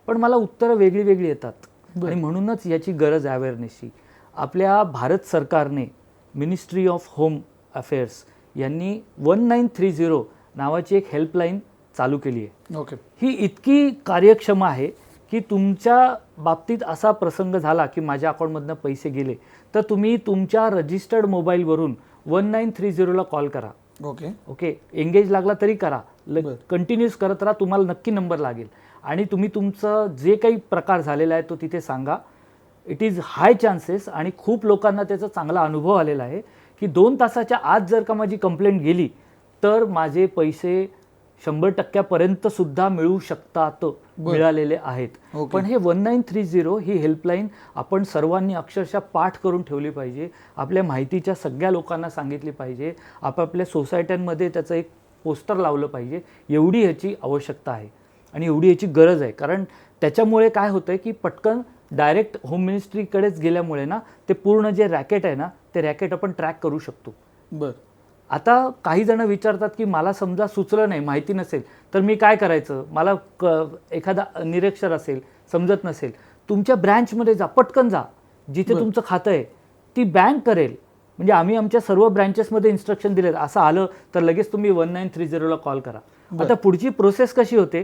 पण मला उत्तरं वेगळी वेगळी येतात. आणि म्हणूनच याची गरज आहे अवेअरनेसची. आपल्या भारत सरकारने मिनिस्ट्री ऑफ होम अफेअर्स यांनी 1930 नावाची एक हेल्पलाईन चालू केली आहे. ओके. ही इतकी कार्यक्षम आहे की तुमच्या बाबतीत असा प्रसंग झाला की माझ्या अकाउंटमधनं पैसे गेले तर तुम्ही तुमच्या रजिस्टर्ड मोबाईलवरून 1930ला कॉल करा. ओके, एंगेज लागला तरी करा, कंटिन्यूस करत राहा, तुम्हाला नक्की नंबर लागेल आणि तुम्ही तुमचं जे काही प्रकार झालेला आहे तो तिथे सांगा. इट इज हाय चान्सेस, आणि खूप लोकांना त्याचा चांगला अनुभव आलेला आहे की 2 तासाच्या आत जर का माझी कंप्लेंट गेली तर माझे पैसे 100% सुद्धा मिळू शकतात, मिळालेले आहेत. पण हे 1930 ही हेल्पलाईन आपण सर्वांनी अक्षरशः पाठ करून ठेवली पाहिजे. आपल्या माहितीच्या सगळ्या लोकांना सांगितली पाहिजे. आपापल्या सोसायट्यांमध्ये त्याचं एक पोस्टर लावलं पाहिजे. एवढी ह्याची आवश्यकता आहे आणि एवढी ह्याची गरज आहे. कारण त्याच्यामुळे काय होतं की पटकन डायरेक्ट होम मिनिस्ट्रीकडेच गेल्यामुळे ना ते पूर्ण जे रॅकेट आहे ना ते रॅकेट आपण ट्रॅक करू शकतो. बरं. आता काही जण विचारतात की मला समजा सुचलं नाही, माहिती नसेल तर मी काय करायचं, मला एखादा निरक्षर असेल, समजत नसेल, तुमच्या ब्रँचमध्ये जा, पटकन जा. जिथे तुमचं खातं आहे ती बँक करेल. म्हणजे आम्ही आमच्या सर्व ब्रँचेसमध्ये इन्स्ट्रक्शन दिलेत, असं आलं तर लगेच तुम्ही 1930 कॉल करा. आता पुढची प्रोसेस कशी होते,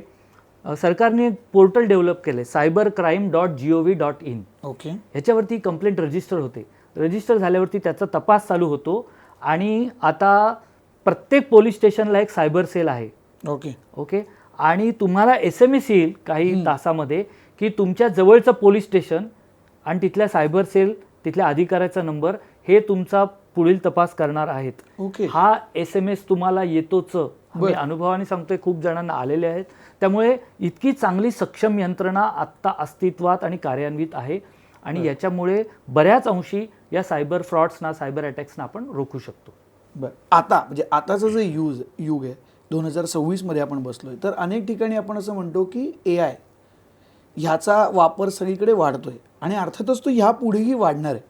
सरकारने पोर्टल डेव्हलप केले cybercrime.gov.in. ओके. ह्याच्यावरती कंप्लेंट रजिस्टर होते. रजिस्टर झाल्यावरती त्याचा तपास चालू होतो आणि आता प्रत्येक पोलीस स्टेशनला एक सायबर सेल आहे. ओके. ओके. आणि तुम्हाला SMS येईल काही तासामध्ये की तुमच्या जवळचं पोलीस स्टेशन आणि तिथल्या सायबर सेल, तिथल्या अधिकाऱ्याचा नंबर हे तुमचा पुढील तपास करणार आहेत. ओके. हा SMS तुम्हाला येतोच. मी अनुभवाने सांगतोय, खूप जणांना आलेले आहेत. त्यामुळे इतकी चांगली सक्षम यंत्रणा आत्ता अस्तित्वात आणि कार्यान्वित आहे आणि याच्यामुळे बऱ्याच अंशी या सायबर फ्रॉड्सना, सायबर अटॅक्सना आपण रोखू शकतो. बरं, आता म्हणजे आताचं जे युग आहे 2026 मध्ये आपण बसलोय, तर अनेक ठिकाणी आपण असं म्हणतो की AI ह्याचा वापर सगळीकडे वाढतोय आणि अर्थातच तो ह्या पुढेही वाढणार आहे.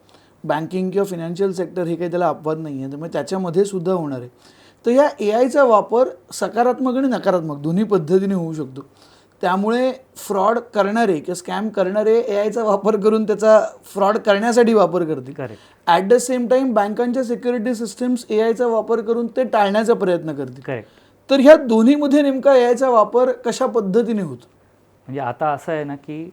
बँकिंग किंवा फिनान्शियल सेक्टर हे काही त्याला अपवाद नाही आहे, त्यामुळे त्याच्यामध्ये सुद्धा होणार आहे. तर या AIचा वापर सकारात्मक आणि नकारात्मक दोन्ही पद्धतीने होऊ शकतो. त्यामुळे फ्रॉड करणारे किंवा स्कॅम करणारे AIचा वापर करून त्याचा फ्रॉड करण्यासाठी वापर करतील. Correct. At the same time बँकांच्या सिक्युरिटी सिस्टम्स AIचा वापर करून ते टाळण्याचा प्रयत्न करतील. करेक्ट. तर ह्या दोन्हीमध्ये नेमका AIचा वापर कशा पद्धतीने होतो? म्हणजे आता असं आहे ना की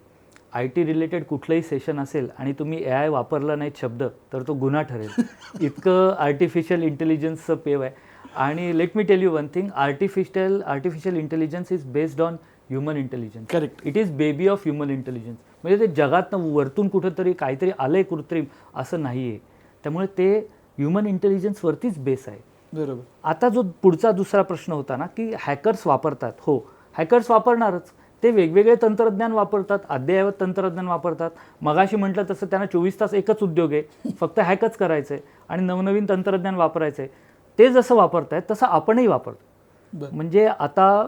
IT रिलेटेड कुठलंही सेशन असेल आणि तुम्ही AI वापरला नाहीत शब्द तर तो गुन्हा ठरेल. इतकं आर्टिफिशियल इंटेलिजन्सचं पेव आहे. आणि let me tell you one thing, artificial intelligence is based on human intelligence. Correct. It is baby of human intelligence. म्हणजे ते जगातनं वरतून कुठंतरी काहीतरी आलंय कृत्रिम असं नाही आहे. त्यामुळे ते ह्युमन इंटेलिजन्सवरतीच बेस आहे. बरोबर. आता जो पुढचा दुसरा प्रश्न होता ना की हॅकर्स वापरतात. हो, हॅकर्स वापरणारच. ते वेगवेगळे तंत्रज्ञान वापरतात, अद्ययावत तंत्रज्ञान वापरतात. मगाशी म्हटलं तसं त्यांना 24 तास एकच उद्योग आहे, फक्त हॅकच करायचं आहे आणि नवनवीन तंत्रज्ञान वापरायचं आहे. ते जसं वापरतायत तसं आपणही वापरतो. म्हणजे आता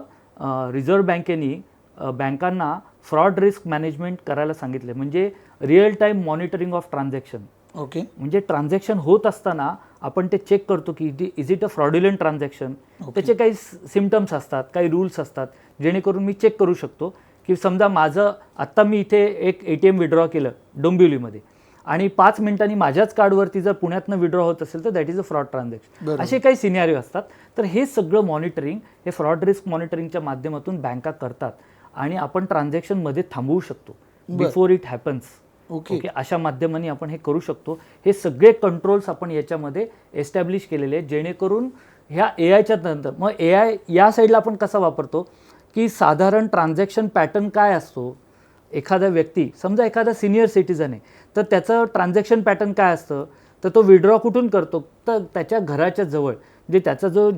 रिझर्व्ह बँकेने बँकांना फ्रॉड रिस्क मॅनेजमेंट करायला सांगितले. म्हणजे real time monitoring of transaction. Okay. म्हणजे ट्रान्झॅक्शन होत असताना आपण ते चेक करतो की is it a fraudulent transaction. त्याचे काही सिम्टम्स असतात, काही रूल्स असतात, जेणेकरून मी चेक करू शकतो की समजा माझं आत्ता मी इथे एक ATM विड्रॉ केलं डोंबिवलीमध्ये आणि 5 मिनिटांनी माझ्याच कार्डवरती जर पुण्यातनं विड्रॉ होत असेल तर that is a fraud transaction. असे काही सिनॅरिओ असतात. तर हे सगळं मॉनिटरिंग, हे फ्रॉड रिस्क मॉनिटरिंगच्या माध्यमातून बँका करतात आणि आपण ट्रान्झॅक्शनमध्ये थांबवू शकतो बिफोर इट हॅपन्स. ओके. अशा माध्यमांनी आपण हे करू शकतो. हे सगळे कंट्रोल्स आपण याच्यामध्ये एस्टॅब्लिश केलेले आहेत जेणेकरून ह्या AIच्या नंतर मग AI या साईडला आपण कसा वापरतो की साधारण ट्रान्झॅक्शन पॅटर्न काय असतो. एखादा व्यक्ती समजा एखादा सिनियर सिटीजन आहे तर त्याचं ट्रान्झॅक्शन पॅटर्न काय असतं, तर तो विड्रॉ कुठून करतो, तर त्याच्या घराच्या जवळ म्हणजे त्याचा जो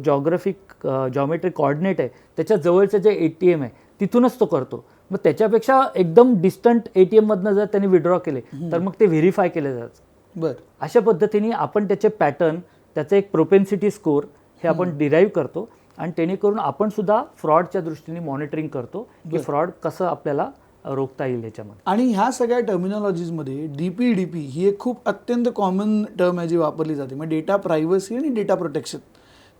जॉमेट्रिक कॉर्डिनेट आहे त्याच्या जवळचं जे ATM आहे तिथूनच तो करतो. मग त्याच्यापेक्षा एकदम डिस्टंट ATMमधनं जर त्यांनी विड्रॉ केले तर मग ते व्हेरीफाय केले जातात. बरं. अशा पद्धतीने आपण त्याचे पॅटर्न, त्याचं एक प्रोपेन्सिटी स्कोर हे आपण डिराईव्ह करतो आणि जेणेकरून आपण सुद्धा फ्रॉडच्या दृष्टीने मॉनिटरिंग करतो की फ्रॉड कसं आपल्याला रोखता येईल याच्यामध्ये. आणि ह्या सगळ्या टर्मिनॉलॉजीजमध्ये DPDP ही एक खूप अत्यंत कॉमन टर्म आहे जी वापरली जाते, म्हणजे डेटा प्रायव्हसी आणि डेटा प्रोटेक्शन.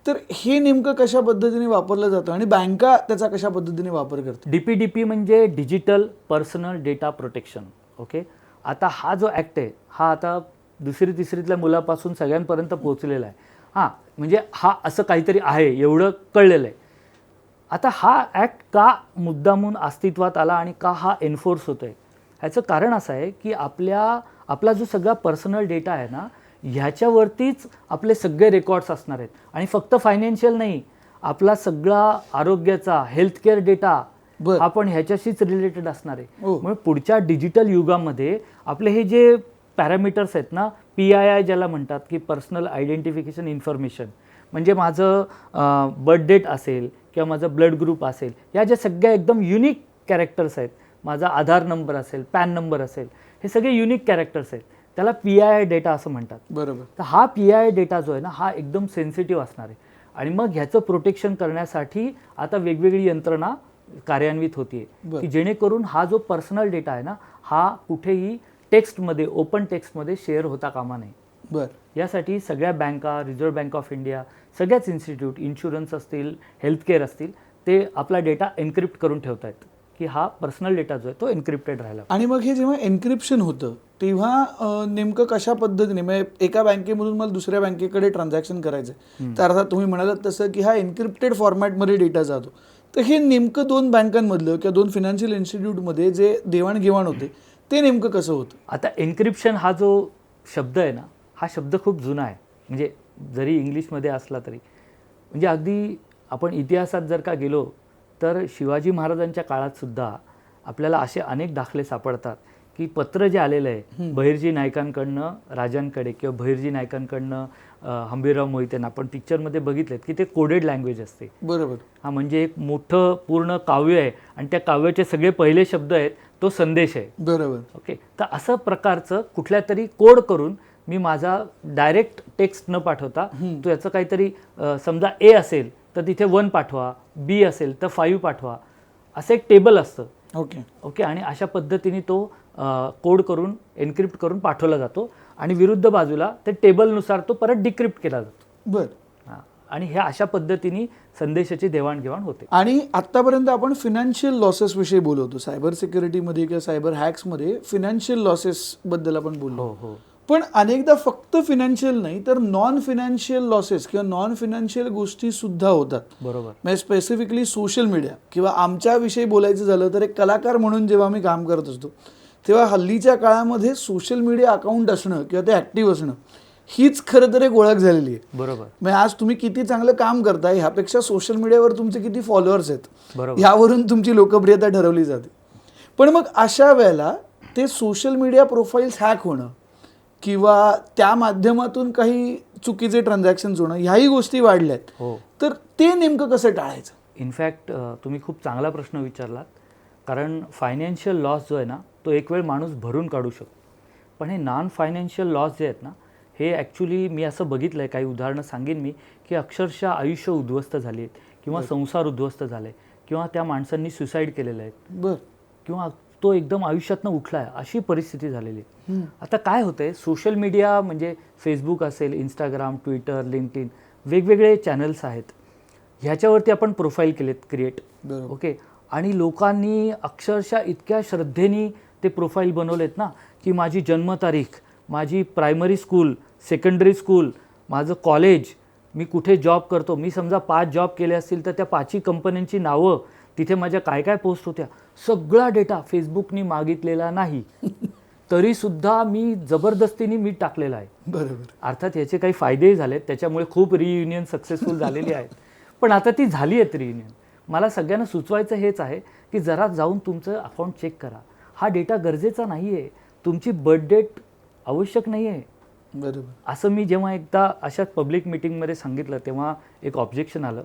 तर हे नेमकं कशा पद्धतीने वापरलं जातं आणि बँका त्याचा कशा पद्धतीने वापर करतात? DPDP म्हणजे digital personal data protection. Okay. आता हा जो ॲक्ट आहे हा आता 2री-3रीतल्या मुलापासून सगळ्यांपर्यंत पोहोचलेला आहे. हां, म्हणजे हा असं काहीतरी आहे एवढं कळलेलं आहे. आता हा ॲक्ट का मुद्दामून अस्तित्वात आला आणि का हा एन्फोर्स होतो आहे, ह्याचं कारण असं आहे की आपला जो सगळा पर्सनल डेटा आहे ना ह्याच्यावरतीच आपले सगळे रेकॉर्ड्स असणार आहेत. आणि फक्त फायनान्शियल नाही, आपला सगळा आरोग्याचा हेल्थकेअर डेटा हा पण ह्याच्याशीच रिलेटेड असणार आहे. मग पुढच्या डिजिटल युगामध्ये आपले हे जे पॅरामीटर्स आहेत ना, PII ज्याला म्हणतात की पर्सनल आयडेंटिफिकेशन इन्फॉर्मेशन, म्हणजे माझं बर्थ डेट असेल किंवा माझं ब्लड ग्रुप असेल, या ज्या सगळ्या एकदम युनिक कॅरेक्टर्स आहेत, माझा आधार नंबर असेल, पॅन नंबर असेल, हे सगळे युनिक कॅरेक्टर्स आहेत, त्याला PII डेटा असं म्हणतात. बरोबर. तर हा PII डेटा जो आहे ना हा एकदम सेन्सिटिव्ह असणार आहे आणि मग ह्याचं प्रोटेक्शन करण्यासाठी आता वेगवेगळी यंत्रणा कार्यान्वित होतीये की जेणेकरून हा जो पर्सनल डेटा आहे ना हा कुठेही टेक्स्टमध्ये, ओपन टेक्स्टमध्ये शेअर होता कामा नये. बरं. यासाठी सगळ्या बँका, रिझर्व्ह बँक ऑफ इंडिया, सगळ्याच इन्स्टिट्यूट, इन्शुरन्स असतील, हेल्थकेअर असतील, ते आपला डेटा एन्क्रिप्ट करून ठेवत आहेत की हा पर्सनल डेटा जो आहे तो एन्क्रिप्टेड राहिला. आणि मग हे जेव्हा एन्क्रिप्शन होतं तेव्हा नेमकं कशा पद्धतीने म्हणजे एका बँकेमधून मला दुसऱ्या बँकेकडे ट्रान्झॅक्शन करायचं आहे, तर अर्थात तुम्ही म्हणालात तसं की हा एन्क्रिप्टेड फॉर्मॅटमध्ये डेटा जातो, तर हे नेमकं दोन बँकांमधलं किंवा दोन फिनान्शियल इन्स्टिट्यूटमध्ये जे देवाणघेवाण होते ते नेमकं कसं होतं? आता एन्क्रिप्शन हा जो शब्द आहे ना, हा शब्द खूप जुना आहे. म्हणजे जरी इंग्लिशमध्ये असला तरी म्हणजे अगदी आपण इतिहासात जर का गेलो तर शिवाजी महाराजांच्या काळात सुद्धा आपल्याला असे अनेक दाखले सापडतात की पत्र जे आलेलं आहे बहिर्जी नायकांकडनं राजांकडे किंवा बहिर्जी नायकांकडनं हंबीरराव मोहितेंना आपण पिक्चरमध्ये बघितलेत की ते कोडेड लँग्वेज असते. बरोबर. हा म्हणजे एक मोठं पूर्ण काव्य आहे आणि त्या काव्याचे सगळे पहिले शब्द आहेत तो संदेश आहे. बरोबर. ओके, तर असं प्रकारचं कुठल्या तरी कोड करून मी माझा डायरेक्ट टेक्स्ट न पाठवता तो याचं काहीतरी समजा ए असेल तर तिथे 1 पाठवा, बी असेल तर 5 पाठवा, असं एक टेबल असतं. ओके, आणि अशा पद्धतीने तो कोड करून एन्क्रिप्ट करून पाठवला जातो आणि विरुद्ध बाजूला ते टेबलनुसार तो परत डिक्रिप्ट केला जातो. बरं. आणि हे अशा पद्धतीने संदेशाची देवाणघेवाण होते. आणि आत्तापर्यंत आपण फिनान्शियल लॉसेस विषयी बोलवतो, सायबर सिक्युरिटीमध्ये किंवा सायबर हॅक्समध्ये फिनान्शियल लॉसेसबद्दल आपण बोललो. हो. पण अनेकदा फक्त फिनान्शियल नाही तर नॉन फिनान्शियल लॉसेस किंवा नॉन फिनान्शियल गोष्टी सुद्धा होतात. बरोबर. म्हणजे स्पेसिफिकली सोशल मीडिया किंवा आमच्याविषयी बोलायचं झालं तर एक कलाकार म्हणून जेव्हा मी काम करत असतो तेव्हा हल्लीच्या काळामध्ये सोशल मीडिया अकाउंट असणं किंवा ते ॲक्टिव्ह असणं हीच खरं तर एक ओळख झालेली आहे. बरोबर. म्हणजे आज तुम्ही किती चांगलं काम करताय ह्यापेक्षा सोशल मीडियावर तुमचे किती फॉलोअर्स आहेत बरोबर, यावरून तुमची लोकप्रियता ठरवली जाते. पण मग अशा वेळेला ते सोशल मीडिया प्रोफाईल्स हॅक होणं किंवा त्या माध्यमातून काही चुकीचे ट्रान्झॅक्शन्स होणं ह्याही गोष्टी वाढल्यात. हो. तर ते नेमकं कसं टाळायचं? इनफॅक्ट तुम्ही खूप चांगला प्रश्न विचारलात. कारण फायनान्शियल लॉस जो आहे ना तो एक वेळ माणूस भरून काढू शकतो, पण हे नॉन फायनान्शियल लॉस जे आहेत ना हे ॲक्च्युली मी असं बघितलं आहे, काही उदाहरणं सांगेन मी, की अक्षरशः आयुष्य उद्ध्वस्त झाली आहेत किंवा संसार उद्ध्वस्त झाले किंवा त्या माणसांनी सुसाईड केलेलं आहे. बरं. किंवा तो एकदम आयुष्यातनं उठला आहे अशी परिस्थिती झालेली आहे. आता काय होतं आहे, सोशल मीडिया म्हणजे फेसबुक असेल, इंस्टाग्राम, ट्विटर, लिंक्डइन, वेगवेगळे चॅनल्स आहेत. ह्याच्यावरती आपण प्रोफाईल केलेत क्रिएट. ओके, आणि लोकांनी अक्षरशः इतक्या श्रद्धेने ते प्रोफाईल बनवलेत ना की माझी जन्मतारीख, माझी प्रायमरी स्कूल, सेकंडरी स्कूल, माझं कॉलेज, मी कुठे जॉब करतो, मी समजा 5 जॉब केले असतील तर त्या 5ही कंपन्यांची नावं, तिथे माझ्या काय काय पोस्ट होत्या, सगळा डेटा फेसबुकनी मागितलेला नाही तरीसुद्धा मी जबरदस्तीने मी टाकलेला आहे. बरोबर. अर्थात याचे काही फायदेही झालेत, त्याच्यामुळे खूप रियुनियन सक्सेसफुल झालेली आहेत. पण आता ती झाली आहेत रियुनियन. मला सगळ्यांना सुचवायचं हेच आहे की जरा जाऊन तुमचं अकाउंट चेक करा. हा डेटा गरजेचा नाही आहे, तुमची बर्थ डेट आवश्यक नाही आहे. बरोबर. असं मी जेव्हा एकदा अशाच पब्लिक मिटिंगमध्ये सांगितलं तेव्हा एक ऑब्जेक्शन आलं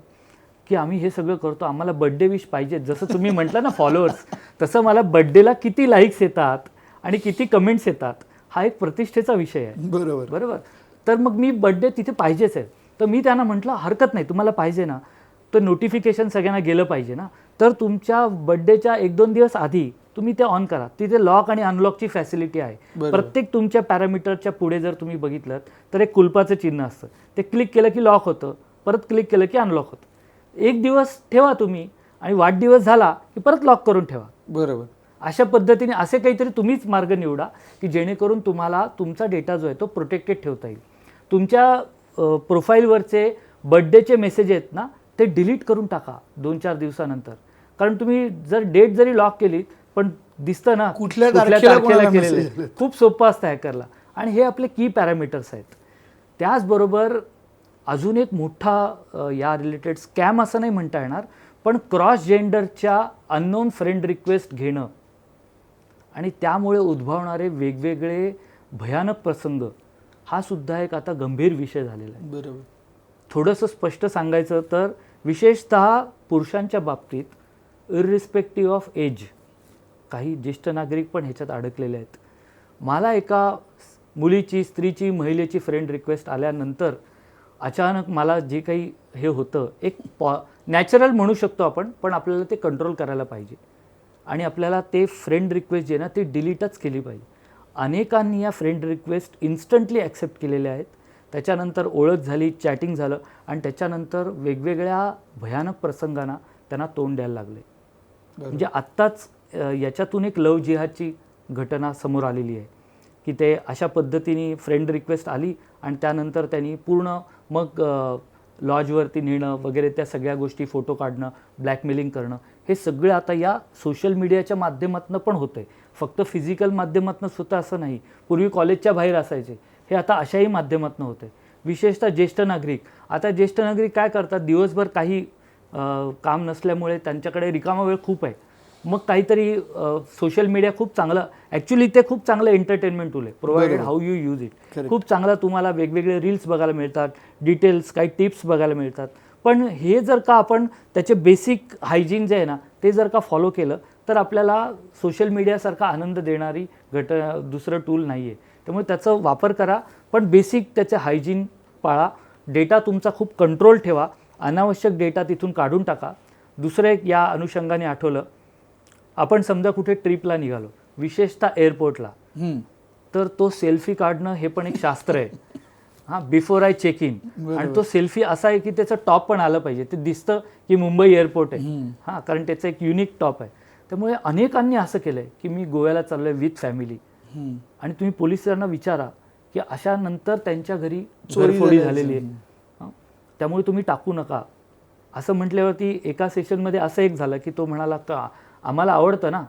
की आम्ही हे सगळं करतो, आम्हाला बड्डे विश पाहिजे. जसं तुम्ही म्हटलं ना फॉलोअर्स, तसं मला बड्डेला किती लाईक्स येतात आणि किती कमेंट्स येतात हा एक प्रतिष्ठेचा विषय आहे. बरोबर. बरोबर. तर मग मी बड्डे तिथे पाहिजेच आहे. तर मी त्यांना म्हटलं हरकत नाही, तुम्हाला पाहिजे ना तर नोटिफिकेशन सगळ्यांना गेलं पाहिजे ना, तर तुमच्या बड्डेच्या 1-2 दिवस आधी तुम्ही ते ऑन करा. तिथे लॉक आणि अनलॉकची फॅसिलिटी आहे. प्रत्येक तुमच्या पॅरामीटरच्या पुढे जर तुम्ही बघितलं तर एक कुलपाचं चिन्ह असतं, ते क्लिक केलं की लॉक होतं, परत क्लिक केलं की अनलॉक होतं. 1 दिवस ठेवा तुम्ही आणि वाढदिवस झाला की परत लॉक करून ठेवा. बरोबर. अशा पद्धतीने असे काहीतरी तुम्हीच मार्ग निवडा की जेणेकरून तुम्हाला तुमचा डेटा जो आहे तो प्रोटेक्टेड ठेवता येईल. तुमच्या प्रोफाईलवरचे बड्डेचे मेसेज आहेत ना ते डिलीट करून टाका 2-4 दिवसानंतर. कारण तुम्ही जर डेट जरी लॉक केली पण दिसतं ना कुठल्या तारखेला तारखेला केलेलं आहे. खूप सोपं असतं हॅकरला. आणि हे आपले की पॅरामीटर्स आहेत. त्याचबरोबर अजून एक मोठा या रिलेटेड स्कॅम असं नाही म्हणता येणार, पण क्रॉस जेंडरच्या अननोन फ्रेंड रिक्वेस्ट घेणं आणि त्यामुळे उद्भवणारे वेगवेगळे भयानक प्रसंग हा सुद्धा एक आता गंभीर विषय झालेला आहे. बरोबर. थोडंसं स्पष्ट सांगायचं तर विशेषतः पुरुषांच्या बाबतीत इररिस्पेक्टिव्ह ऑफ एज काही ज्येष्ठ नागरिक पण ह्याच्यात अडकलेले आहेत. मला एका मुलीची, स्त्रीची, महिलेची फ्रेंड रिक्वेस्ट आल्यानंतर अचानक मला जे काही हे होतं एक नॅचरल म्हणू शकतो आपण, पण आपल्याला ते कंट्रोल करायला पाहिजे आणि आपल्याला ते फ्रेंड रिक्वेस्ट जे ना ती डिलीटच केली पाहिजे. अनेकांनी या फ्रेंड रिक्वेस्ट इन्स्टंटली ॲक्सेप्ट केलेल्या आहेत. त्याच्यानंतर ओळख झाली, चॅटिंग झालं आणि त्याच्यानंतर वेगवेगळ्या भयानक प्रसंगांना त्यांना तोंड द्यायला लागले. म्हणजे आत्ताच याच्यातून एक लव जिहादची घटना समोर आलेली आहे की ते अशा पद्धतीने फ्रेंड रिक्वेस्ट आली आणि त्यानंतर त्यांनी पूर्ण मग लॉजवरती नेणं वगैरे त्या सगळ्या गोष्टी, फोटो काढणं, ब्लॅकमेलिंग करणं, हे सगळं आता या सोशल मीडियाच्या माध्यमातून पण होतं आहे. फक्त फिजिकल माध्यमातूनच होतं असं नाही. पूर्वी कॉलेजच्या बाहेर असायचे, हे आता अशाही माध्यमातून होतं आहे. विशेषतः ज्येष्ठ नागरिक. आता ज्येष्ठ नागरिक काय करतात, दिवसभर काही काम नसल्यामुळे त्यांच्याकडे रिकामा वेळ खूप आहे. मग काहीतरी सोशल मीडिया खूप चांगलं, ॲक्च्युली ते खूप चांगलं एंटरटेनमेंट टूल आहे, provided how you use it. खूप चांगला तुम्हाला वेगवेगळे रील्स बघायला मिळतात, डिटेल्स, काही टिप्स बघायला मिळतात. पण हे जर का आपण त्याचे बेसिक हायजीन जे आहे ना ते जर का फॉलो केलं तर आपल्याला सोशल मीडियासारखा आनंद देणारी दुसरं टूल नाही आहे. त्यामुळे त्याचा वापर करा, पण बेसिक त्याचे हायजीन पाळा. डेटा तुमचा खूप कंट्रोल ठेवा, अनावश्यक डेटा तिथून काढून टाका. दुसरं एक या अनुषंगाने आठवलं, आपण समजा कुठे ट्रिपला निघालो, विशेषतः एअरपोर्टला, तर तो सेल्फी काढणं हे पण एक शास्त्र आहे. हां, बिफोर आय चेक इन. आणि तो सेल्फी असा आहे की त्याचं टॉप पण आलं पाहिजे, ते दिसतं की मुंबई एअरपोर्ट आहे. हां, कारण त्याचं एक युनिक टॉप आहे. त्यामुळे अनेकांनी असं केलं आहे की मी गोव्याला चाललो आहे विथ फॅमिली, आणि तुम्ही पोलिसांना विचारा की अशा नंतर त्यांच्या घरी चोरी झालेली आहे. त्यामुळे तुम्ही टाकू नका. असं म्हटल्यावरती एका सेशनमध्ये असं एक झालं की तो म्हणाला का आम्हाला आवडतं ना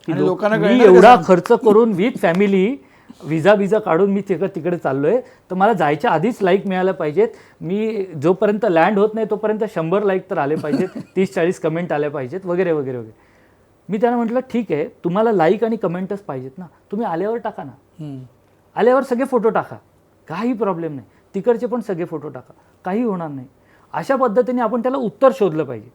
की मी एवढा खर्च करून विथ फॅमिली विजा काढून मी तिकडे चाललोय, तर मला जायच्या आधीच लाईक मिळायला पाहिजेत. मी जोपर्यंत लँड होत नाही तोपर्यंत 100 लाईक तर आले पाहिजेत, 30-40 कमेंट आल्या पाहिजेत वगैरे वगैरे वगैरे. मी त्यांना म्हटलं ठीक आहे, तुम्हाला लाईक आणि कमेंटच पाहिजेत ना, तुम्ही आल्यावर टाका ना. आल्यावर सगळे फोटो टाका, काही प्रॉब्लेम नाही. तिकडचे पण सगळे फोटो टाका, काही होणार नाही. अशा पद्धतीने आपण त्याला उत्तर शोधलं पाहिजे.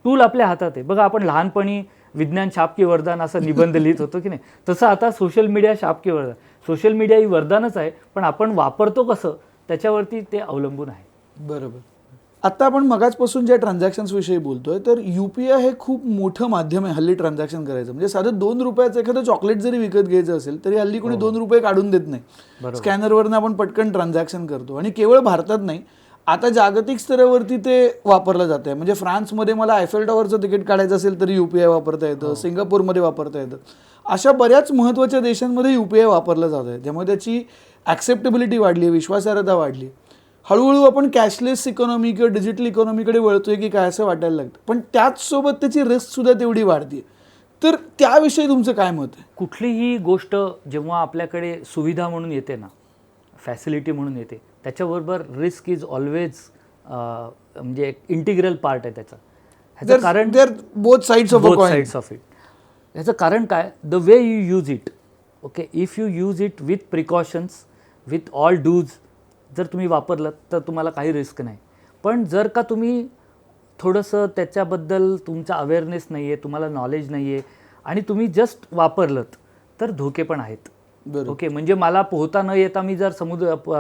टूल आपल्या हातात आहे. बघा, आपण लहानपणी विज्ञान शाप की वरदान असं निबंध लिहित होतो की नाही, तसं आता सोशल मीडिया शाप की वरदान. सोशल मीडिया ही वरदानच आहे, पण आपण वापरतो कसं त्याच्यावरती ते अवलंबून आहे. बरोबर. आता आपण मगाचपासून ज्या ट्रान्झॅक्शन्स विषयी बोलतोय, तर UPI हे खूप मोठं माध्यम आहे हल्ली ट्रान्झॅक्शन करायचं. म्हणजे साधं 2 रुपयाचं एखादं चॉकलेट जरी विकत घ्यायचं असेल तरी हल्ली कोणी 2 रुपये काढून देत नाही. स्कॅनरवरनं आपण पटकन ट्रान्झॅक्शन करतो. आणि केवळ भारतात नाही, आता जागतिक स्तरावरती ते वापरलं जात आहे. म्हणजे फ्रान्समध्ये मला आयफेल टॉवरचं तिकीट काढायचं असेल तरी UPI वापरता येतं, सिंगापूरमध्ये वापरता येतं. अशा बऱ्याच महत्त्वाच्या देशांमध्ये UPI वापरलं जात आहे. त्यामुळे त्याची ॲक्सेप्टेबिलिटी वाढली, विश्वासार्हता वाढली. हळूहळू आपण कॅशलेस इकॉनॉमी किंवा डिजिटल इकॉनॉमीकडे वळतोय की काय असं वाटायला लागतं. पण त्याचसोबत त्याची रिस्कसुद्धा तेवढी वाढते. तर त्याविषयी तुमचं काय मत आहे? कुठलीही गोष्ट जेव्हा आपल्याकडे सुविधा म्हणून येते ना, फॅसिलिटी म्हणून येते, त्याच्याबरोबर रिस्क इज ऑलवेज म्हणजे एक इंटिग्रल पार्ट आहे त्याचा. ह्याचं कारण बोथ साइड्स ऑफ इट. ह्याचं कारण काय, the way you use it. Okay, if you use it with precautions, with all do's, जर तुम्ही वापरलं तर तुम्हाला काही रिस्क नाही. पण जर का तुम्ही थोडंसं त्याच्याबद्दल तुमचा अवेअरनेस नाही आहे, तुम्हाला नॉलेज नाही आहे आणि तुम्ही जस्ट वापरलं तर धोके पण आहेत. ओके, म्हणजे मला पोहता न येता मी जर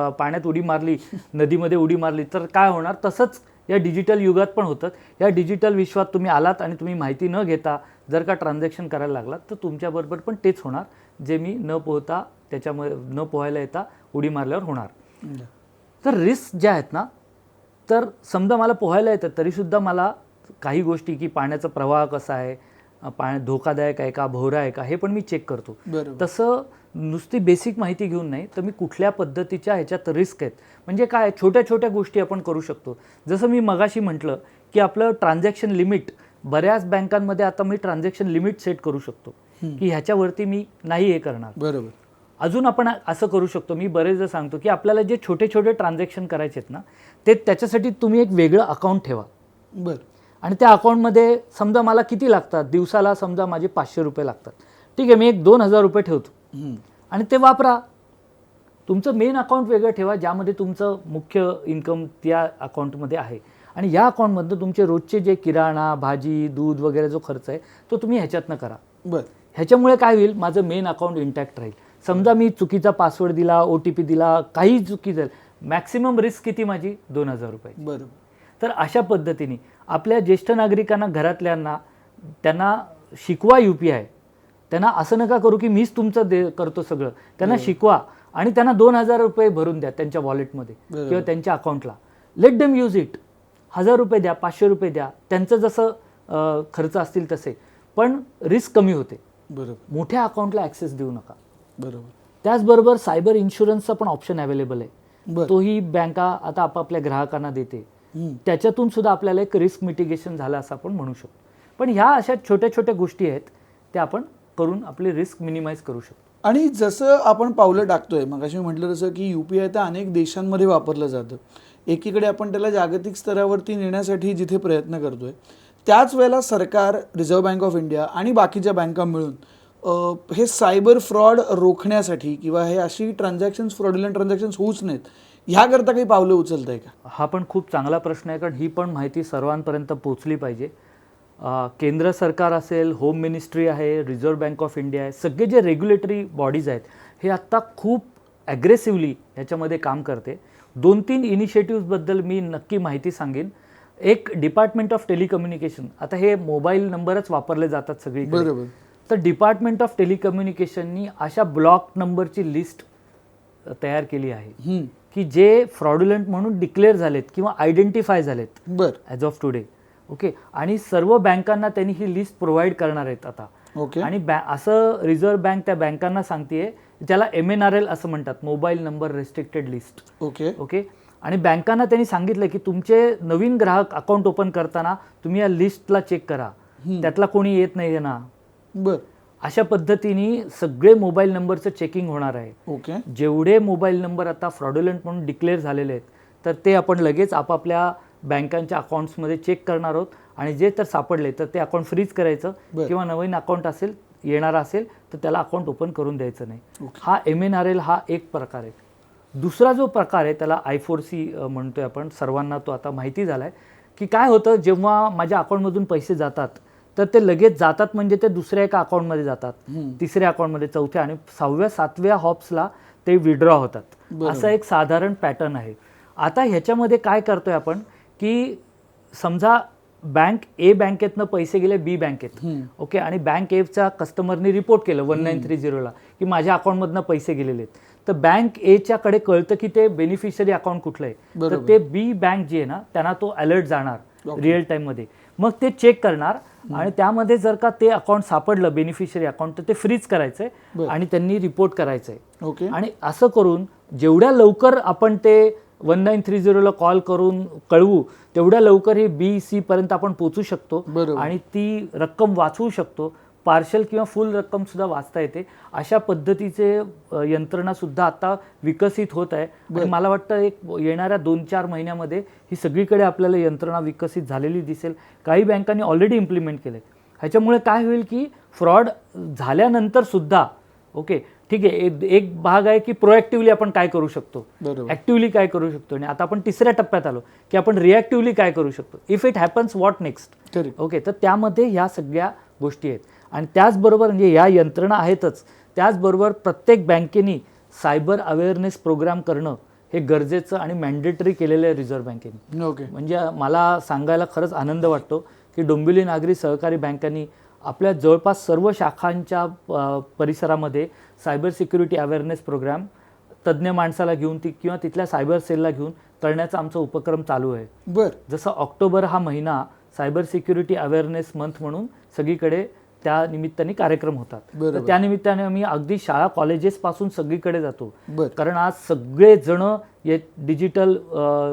पाण्यात उडी मारली, नदीमध्ये उडी मारली तर काय होणार, तसंच या डिजिटल युगात पण होतं. या डिजिटल विश्वात तुम्ही आलात आणि तुम्ही माहिती न घेता जर का ट्रान्झॅक्शन करायला लागलात तर तुमच्याबरोबर पण तेच होणार जे मी न पोहायला येता उडी मारल्यावर होणार. तर रिस्क ज्या आहेत ना, तर समजा मला पोहायला येतं तरीसुद्धा मला काही गोष्टी की पाण्याचा प्रवाह कसा आहे, पाण्यात धोकादायक आहे का, भोवरा आहे का, हे पण मी चेक करतो. तसं नुसती बेसिक माहिती घेऊन नाही तर मी कुठल्या पद्धतीच्या ह्याच्यात रिस्क आहेत, म्हणजे काय छोट्या छोट्या गोष्टी आपण करू शकतो. जसं मी मगाशी म्हटलं की आपलं ट्रान्झॅक्शन लिमिट, बऱ्याच बँकांमध्ये आता मी ट्रान्झॅक्शन लिमिट सेट करू शकतो की ह्याच्यावरती मी नाही हे करणार. बरोबर. अजून आपण असं करू शकतो, मी बरेचदा सांगतो की आपल्याला जे छोटे छोटे ट्रान्झॅक्शन करायचे आहेत ना, ते त्याच्यासाठी तुम्ही एक वेगळं अकाउंट ठेवा. बरं. आणि त्या अकाउंटमध्ये समजा मला किती लागतात, दिवसाला समजा माझे 500 रुपये लागतात, ठीक आहे, मी एक 2000 रुपये ठेवतो आणि ते वापरा. तुमचं मेन अकाउंट वेगळं ठेवा ज्यामध्ये तुमचं मुख्य इन्कम त्या अकाउंटमध्ये आहे, आणि या अकाउंटमधनं तुमचे रोजचे जे किराणा, भाजी, दूध वगैरे जो खर्च आहे तो तुम्ही ह्याच्यातनं करा. बरं. ह्याच्यामुळे काय होईल, माझं मेन अकाउंट इंटॅक्ट राहील. समजा मी चुकीचा पासवर्ड दिला, OTP दिला, काही चुकी झाली, मॅक्सिमम रिस्क किती माझी, 2000 रुपये. बरोबर. तर अशा पद्धतीने आपल्या ज्येष्ठ नागरिकांना, घरातल्यांना, त्यांना शिकवा UPI. त्यांना असं नका करू की मीच तुमचं करतो सगळं. त्यांना शिकवा आणि त्यांना 2000 रुपये भरून द्या त्यांच्या वॉलेटमध्ये किंवा त्यांच्या अकाउंटला. Let them use it. 1000 रुपये द्या, 500 रुपये द्या, त्यांचं जसं खर्च असतील तसे. पण रिस्क कमी होते. बरोबर मोठ्या अकाउंटला ॲक्सेस देऊ नका. बरोबर. त्याचबरोबर सायबर इन्शुरन्सचा पण ऑप्शन अवेलेबल आहे. बरं. तोही बँका आता आपापल्या ग्राहकांना देते. हम्म. त्याच्यातून सुद्धा आपल्याला एक रिस्क मिटिगेशन झालं असं आपण म्हणू शकतो. पण ह्या अशा छोट्या छोट्या गोष्टी आहेत त्या आपण करून आपली रिस्क मिनिमाइज करू शकतो. आणि जसं आपण पावलं टाकतोय, मगाशी मी म्हटलं तसं की UPI तर अनेक देशांमध्ये वापरलं जातं. एकीकडे आपण त्याला जागतिक स्तरावरती नेण्यासाठी जिथे प्रयत्न करतोय, त्याच वेळेला सरकार, रिझर्व्ह बँक ऑफ इंडिया आणि बाकीच्या बँका मिळून हे सायबर फ्रॉड रोखण्यासाठी किंवा हे अशी फ्रॉडुलंट ट्रान्झॅक्शन्स होऊच नाहीत ह्याकरता काही पावलं उचलत आहे का? हा पण खूप चांगला प्रश्न आहे, कारण ही पण माहिती सर्वांपर्यंत पोहोचली पाहिजे. केंद्र सरकार असेल, होम मिनिस्ट्री आहे, रिझर्व्ह बँक ऑफ इंडिया आहे, सगळे जे रेग्युलेटरी बॉडीज आहेत हे आत्ता खूप ॲग्रेसिव्हली ह्याच्यामध्ये काम करते. 2-3 इनिशिएटिव्हबद्दल मी नक्की माहिती सांगेन. एक डिपार्टमेंट ऑफ टेलिकम्युनिकेशन, आता हे मोबाईल नंबरच वापरले जातात सगळीकडे. बरोबर. तर डिपार्टमेंट ऑफ टेलिकम्युनिकेशननी अशा ब्लॉक नंबरची लिस्ट तयार केली आहे की जे फ्रॉडुलंट म्हणून डिक्लेअर झालेत किंवा आयडेंटिफाय झालेत बरं. As of today. ओके. आणि सर्व बँकांना त्यांनी ही लिस्ट प्रोव्हाइड करणार आहेत आता. ओके. आणि असं रिझर्व्ह बँक त्या बँकांना सांगते, त्याला MNRL असं म्हणतात, mobile number restricted list. Okay. Okay. आणि बँकांना त्यांनी सांगितलं की तुमचे नवीन ग्राहक अकाउंट ओपन करताना तुम्ही या लिस्टला चेक करा, त्यातला कोणी येत नाही ना. बर. अशा पद्धतीने सगळे मोबाईल नंबरचं चेकिंग होणार आहे. ओके. जेवढे मोबाईल नंबर आता फ्रॉडुलंट म्हणून डिक्लेअर झालेले आहेत तर ते आपण लगेच आपापल्या बँकांच्या अकाउंट्समध्ये चेक करणार आहोत. आणि जे तर सापडले तर ते अकाउंट फ्रीज करायचं किंवा नवीन अकाउंट असेल येणारा असेल तर त्याला अकाउंट ओपन करून द्यायचं नाही. हा MNRL हा एक प्रकार आहे. दुसरा जो प्रकार आहे त्याला I4C म्हणतोय आपण, सर्वांना तो आता माहिती झाला आहे की काय होतं, जेव्हा माझ्या अकाउंटमधून पैसे जातात तर ते लगेच जातात म्हणजे ते दुसऱ्या एका अकाउंटमध्ये जातात, तिसऱ्या अकाउंटमध्ये, चौथ्या आणि 6व्या 7व्या हॉप्सला ते विड्रॉ होतात. असा एक साधारण पॅटर्न आहे. आता ह्याच्यामध्ये काय करतोय आपण की समजा बँक A बँकेतनं पैसे गेले B बँकेत. ओके. आणि बँक Aच्या कस्टमरनी रिपोर्ट केलं 1930ला की माझ्या अकाउंटमधनं पैसे गेलेले आहेत. तर बँक Aच्याकडे कळतं की ते बेनिफिशरी अकाउंट कुठलं आहे. तर ते B बँक जी आहे ना त्यांना तो अलर्ट जाणार रिअल टाईममध्ये. मग ते चेक करणार आणि त्यामध्ये जर का ते अकाउंट सापडलं बेनिफिशरी अकाउंट तर ते फ्रीज करायचंय आणि त्यांनी रिपोर्ट करायचंय. ओके. आणि असं करून जेवढ्या लवकर आपण ते 1930ला कॉल करून कळवू तेवढ्या लवकर हे B-C पर्यंत आपण पोहोचू शकतो आणि ती रक्कम वाचवू शकतो. पार्शल किंवा फुल रक्कम सुद्धा वाचता येते. अशा पद्धतीचे यंत्रणा सुद्धा आता विकसित होत आहे. आणि मला वाटतं एक येणाऱ्या 2-4 महिन्यामध्ये ही सगळीकडे आपल्याला यंत्रणा विकसित झालेली दिसेल. काही बँकांनी ऑलरेडी इम्प्लिमेंट केलं. ह्याच्यामुळे काय होईल की फ्रॉड झाल्यानंतर सुद्धा, ओके ठीक आहे, एक भाग आहे की प्रोएक्टिव्हली आपण काय करू शकतो, ॲक्टिव्हली काय करू शकतो. आणि आता आपण तिसऱ्या टप्प्यात आलो की आपण रिॲक्टिव्हली काय करू शकतो. If it happens what next. Okay. तर त्यामध्ये ह्या सगळ्या गोष्टी आहेत. आणि त्याचबरोबर म्हणजे या यंत्रणा आहेतच, त्याचबरोबर प्रत्येक बँकेनी सायबर अवेअरनेस प्रोग्राम करणं हे गरजेचं आणि मॅन्डेटरी केलेलं आहे रिझर्व्ह बँकेने. ओके. म्हणजे मला सांगायला खरंच आनंद वाटतो की डोंबिवली नागरी सहकारी बँकांनी आपल्या जवळपास सर्व शाखांच्या परिसरामध्ये सायबर सिक्युरिटी अवेअरनेस प्रोग्राम तज्ज्ञ माणसाला घेऊन किंवा तिथल्या सायबर सेलला घेऊन करण्याचा आमचा उपक्रम चालू आहे. जसं ऑक्टोबर हा महिना सायबर सिक्युरिटी अवेअरनेस मंथ म्हणून सगळीकडे त्या निमित्ताने कार्यक्रम होतात. तर त्या निमित्ताने आम्ही अगदी शाळा कॉलेजेसपासून सगळीकडे जातो. कारण आज सगळे जण डिजिटल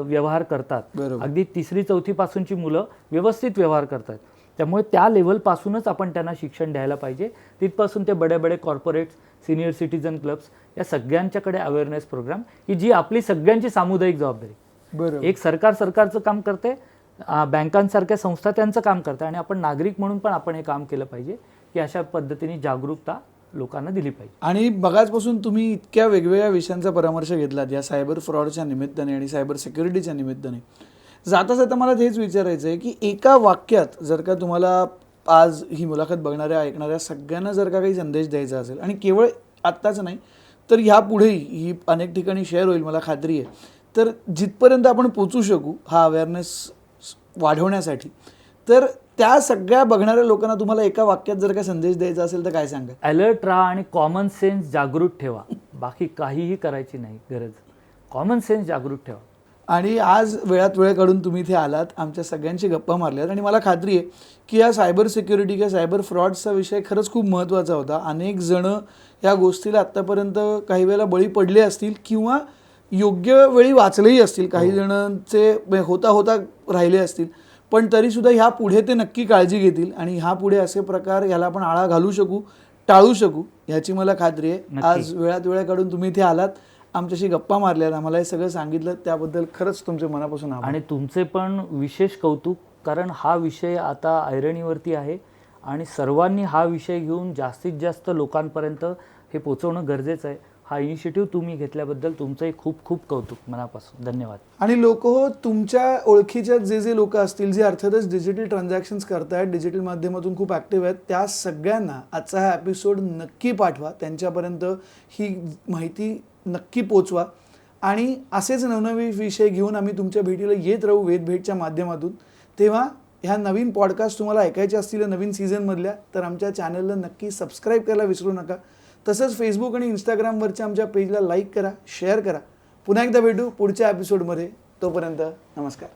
व्यवहार करतात. अगदी 3री-4थी पासूनची मुलं व्यवस्थित व्यवहार करतात. त्यामुळे त्या लेवलपासूनच आपण त्यांना शिक्षण द्यायला पाहिजे. तिथपासून ते बडे कॉर्पोरेट्स, सिनियर सिटीजन क्लब्स या सगळ्यांच्याकडे अवेअरनेस प्रोग्राम ही जी आपली सगळ्यांची सामुदायिक जबाबदारी. एक सरकारचं काम करते, बँकांसारख्या संस्था त्यांचं काम करतात आणि आपण नागरिक म्हणून पण आपण हे काम केलं पाहिजे की अशा पद्धतीने जागरूकता लोकांना दिली पाहिजे. आणि बघाचपासून तुम्ही इतक्या वेगवेगळ्या विषयांचा परामर्श घेतलात या सायबर फ्रॉडच्या निमित्ताने आणि सायबर सिक्युरिटीच्या निमित्ताने. जाता जाता मला हेच विचारायचं आहे की एका वाक्यात जर का तुम्हाला आज ही मुलाखत बघणाऱ्या ऐकणाऱ्या सगळ्यांना जर का काही संदेश द्यायचा असेल, आणि केवळ आत्ताच नाही तर ह्यापुढेही ही अनेक ठिकाणी शेअर होईल मला खात्री आहे, तर जिथपर्यंत आपण पोचू शकू हा अवेअरनेस वाढवण्यासाठी, तर त्या सगळ्या बघणाऱ्या लोकांना तुम्हाला एका वाक्यात जर का संदेश द्यायचा असेल तर काय सांगा? अलर्ट राहा आणि कॉमन सेन्स जागृत ठेवा. बाकी काहीही करायची नाही गरज. कॉमन सेन्स जागृत ठेवा. आणि आज वेळात वेळ काढून तुम्ही इथे आलात, आमच्या सगळ्यांशी गप्पा मारल्यात आणि मला खात्री आहे की या सायबर सिक्युरिटी किंवा सायबर फ्रॉडचा विषय खरंच खूप महत्त्वाचा होता. अनेक जणं या गोष्टीला आत्तापर्यंत काही वेळेला बळी पडले असतील किंवा योग्य वेळी वाचलेही असतील. काही जणांचे होता होता राहिले असतील, पण तरीसुद्धा ह्या पुढे ते नक्की काळजी घेतील आणि ह्या पुढे असे प्रकार याला आपण आळा घालू शकू, टाळू शकू याची मला खात्री आहे. नक्की. आज वेळात वेळ काढून तुम्ही इथे आलात, आमच्याशी गप्पा मारल्यात, आम्हाला हे सगळं सांगितलं, त्याबद्दल खरंच तुमचे मनापासून आभार. आणि तुमचे पण विशेष कौतुक, कारण हा विषय आता ऐरणीवरती आहे आणि सर्वांनी हा विषय घेऊन जास्तीत जास्त लोकांपर्यंत हे पोचवणं गरजेचं आहे. हा इनिशिएटिव्ह तुम्ही घेतल्याबद्दल तुमचंही खूप खूप कौतुक मनापासून. धन्यवाद. आणि लोक हो, तुमच्या ओळखीच्या जे लोक असतील, जे अर्थातच डिजिटल ट्रान्झॅक्शन्स करतायत, डिजिटल माध्यमातून खूप ॲक्टिव्ह आहेत, त्या सगळ्यांना आजचा हा एपिसोड नक्की पाठवा, त्यांच्यापर्यंत ही माहिती नक्की पोचवा. आणि असेच नवनवीन विषय घेऊन आम्ही तुमच्या भेटीला येत राहू वेदभेटच्या माध्यमातून. तेव्हा ह्या नवीन पॉडकास्ट तुम्हाला ऐकायचे असतील नवीन सीझनमधल्या, तर आमच्या चॅनलला नक्की सबस्क्राईब करायला विसरू नका. तसंच फेसबुक आणि इंस्टाग्रामवरच्या आमच्या पेजला लाईक करा, शेअर करा. पुन्हा एकदा भेटू पुढच्या एपिसोडमध्ये. तोपर्यंत नमस्कार.